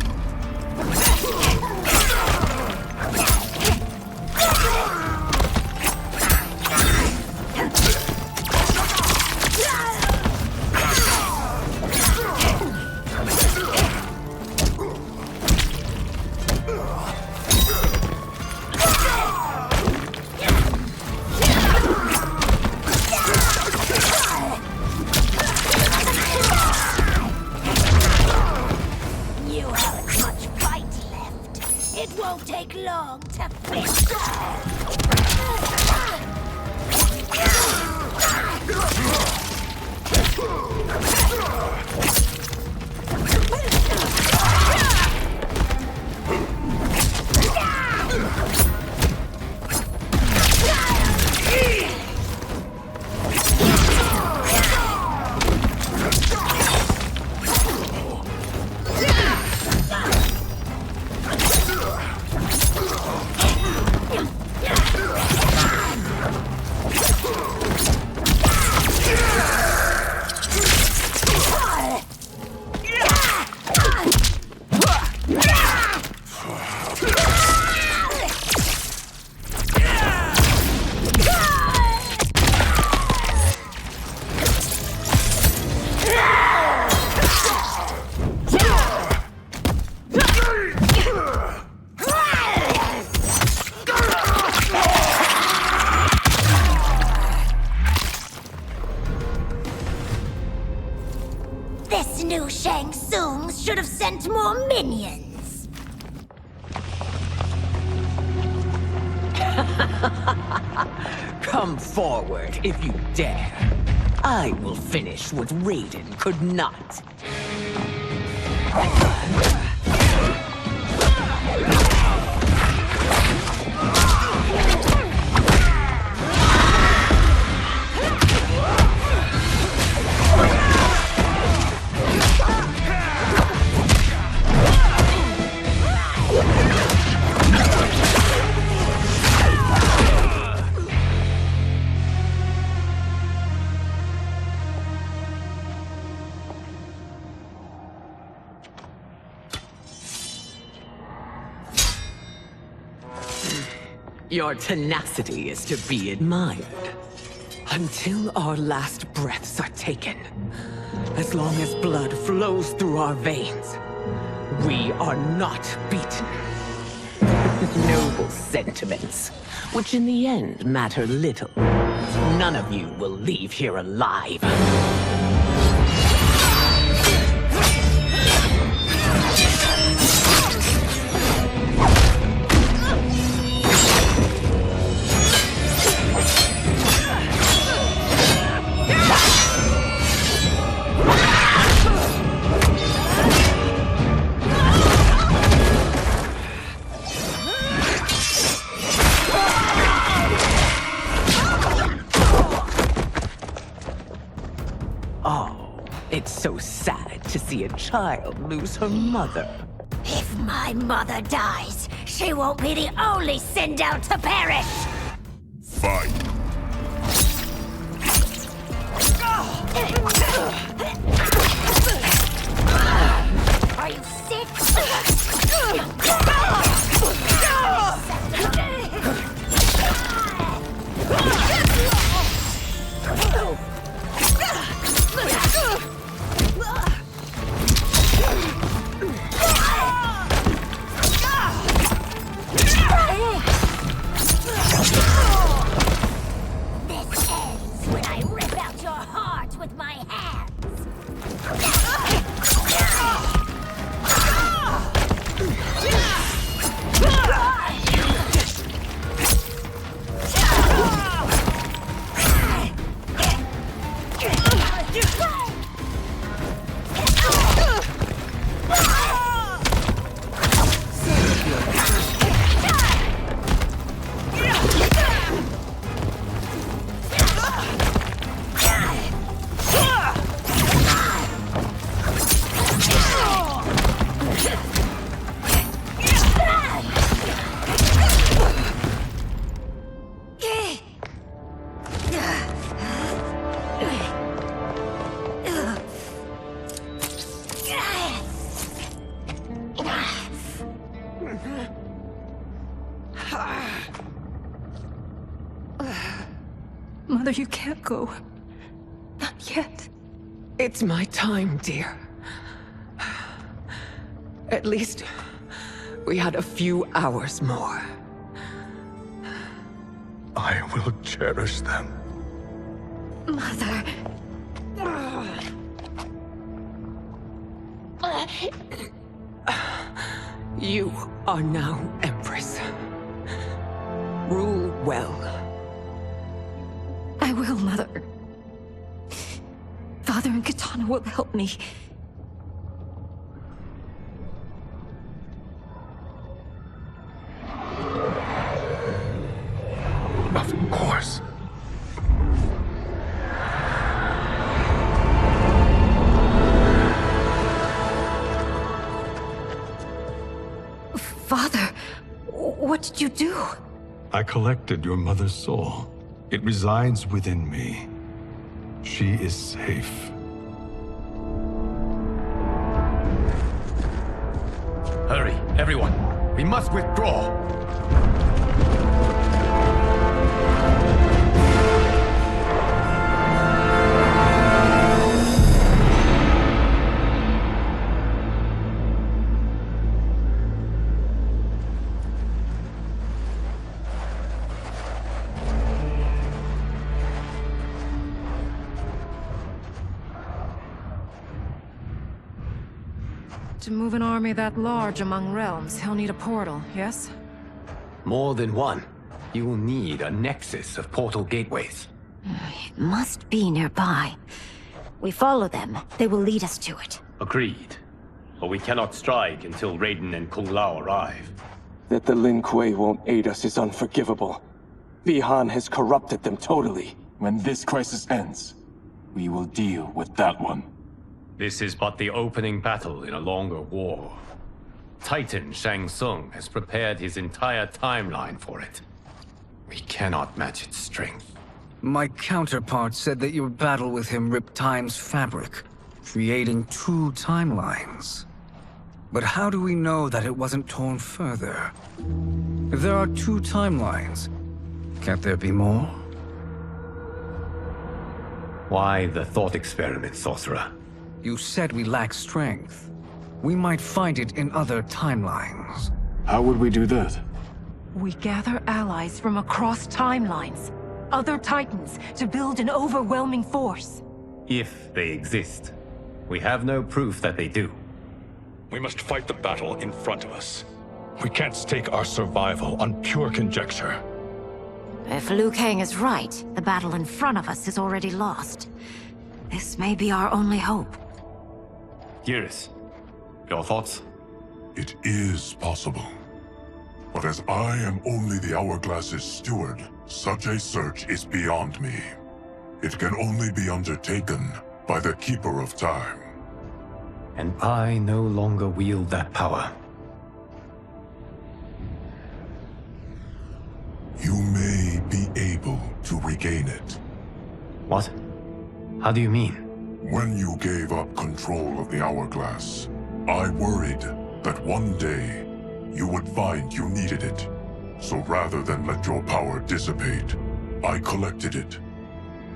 new Shang Tsungs should have sent more minions. Come forward if you dare. I will finish what Raiden could not. Your tenacity is to be admired. Until our last breaths are taken, as long as blood flows through our veins, we are not beaten. Noble sentiments, which in the end matter little. None of you will leave here alive. It's so sad to see a child lose her mother. If my mother dies, she won't be the only Sindel to perish! Fight! Are you sick? This ends when I rip out your heart with my hands. Mother, you can't go. Not yet. It's my time, dear. At least, we had a few hours more. I will cherish them. Mother. You are now Empress. Rule well. I will, Mother. Father and Katana will help me. Of course. Father, what did you do? I collected your mother's soul. It resides within me. She is safe. Hurry, everyone. We must withdraw. To move an army that large among realms, he'll need a portal, yes? More than one. You will need a nexus of portal gateways. It must be nearby. We follow them, they will lead us to it. Agreed. But we cannot strike until Raiden and Kung Lao arrive. That the Lin Kuei won't aid us is unforgivable. Bihan has corrupted them totally. When this crisis ends, we will deal with that one. This is but the opening battle in a longer war. Titan Shang Tsung has prepared his entire timeline for it. We cannot match its strength. My counterpart said that your battle with him ripped time's fabric, creating 2 timelines. But how do we know that it wasn't torn further? If there are 2 timelines, can't there be more? Why the thought experiment, Sorcerer? You said we lack strength. We might find it in other timelines. How would we do that? We gather allies from across timelines, other titans, to build an overwhelming force. If they exist. We have no proof that they do. We must fight the battle in front of us. We can't stake our survival on pure conjecture. If Liu Kang is right, the battle in front of us is already lost. This may be our only hope. Geras, your thoughts? It is possible. But as I am only the Hourglass's steward, such a search is beyond me. It can only be undertaken by the Keeper of Time. And I no longer wield that power. You may be able to regain it. What? How do you mean? When you gave up control of the Hourglass, I worried that one day you would find you needed it. So rather than let your power dissipate, I collected it.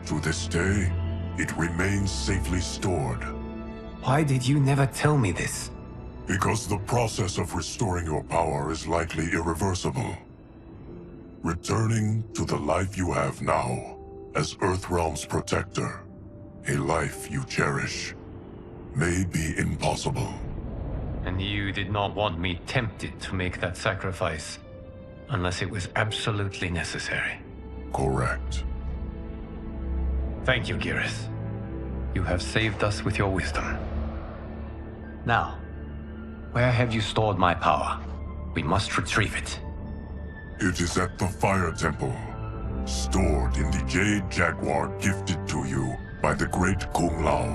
To this day, it remains safely stored. Why did you never tell me this? Because the process of restoring your power is likely irreversible. Returning to the life you have now, as Earthrealm's protector, a life you cherish, may be impossible. And you did not want me tempted to make that sacrifice, unless it was absolutely necessary. Correct. Thank you, Geras. You have saved us with your wisdom. Now, where have you stored my power? We must retrieve it. It is at the Fire Temple, stored in the Jade Jaguar gifted to you by the great Kung Lao.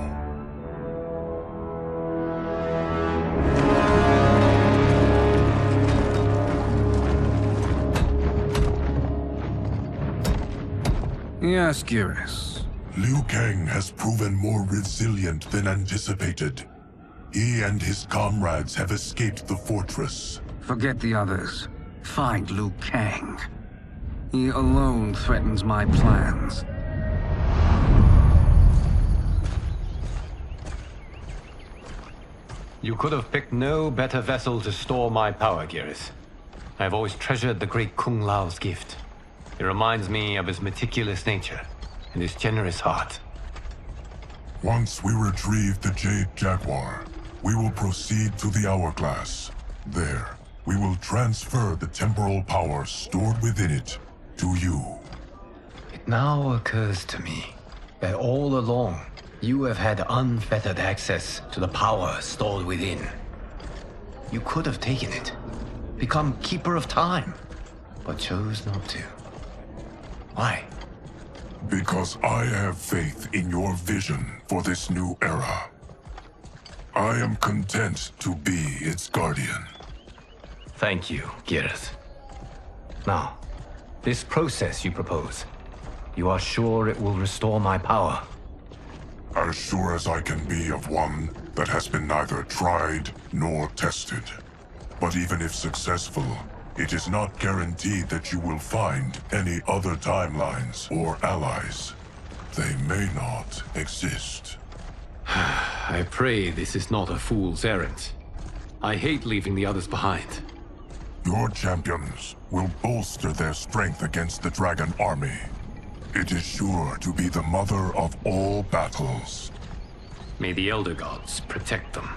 Yes, Geras. Liu Kang has proven more resilient than anticipated. He and his comrades have escaped the fortress. Forget the others. Find Liu Kang. He alone threatens my plans. You could have picked no better vessel to store my power, Geras. I have always treasured the great Kung Lao's gift. It reminds me of his meticulous nature and his generous heart. Once we retrieve the Jade Jaguar, we will proceed to the Hourglass. There, we will transfer the temporal power stored within it to you. It now occurs to me that all along, you have had unfettered access to the power stored within. You could have taken it, become Keeper of Time, but chose not to. Why? Because I have faith in your vision for this new era. I am content to be its guardian. Thank you, Geras. Now, this process you propose, you are sure it will restore my power? As sure as I can be of one that has been neither tried nor tested. But even if successful, it is not guaranteed that you will find any other timelines or allies. They may not exist. I pray this is not a fool's errand. I hate leaving the others behind. Your champions will bolster their strength against the Dragon Army. It is sure to be the mother of all battles. May the Elder Gods protect them.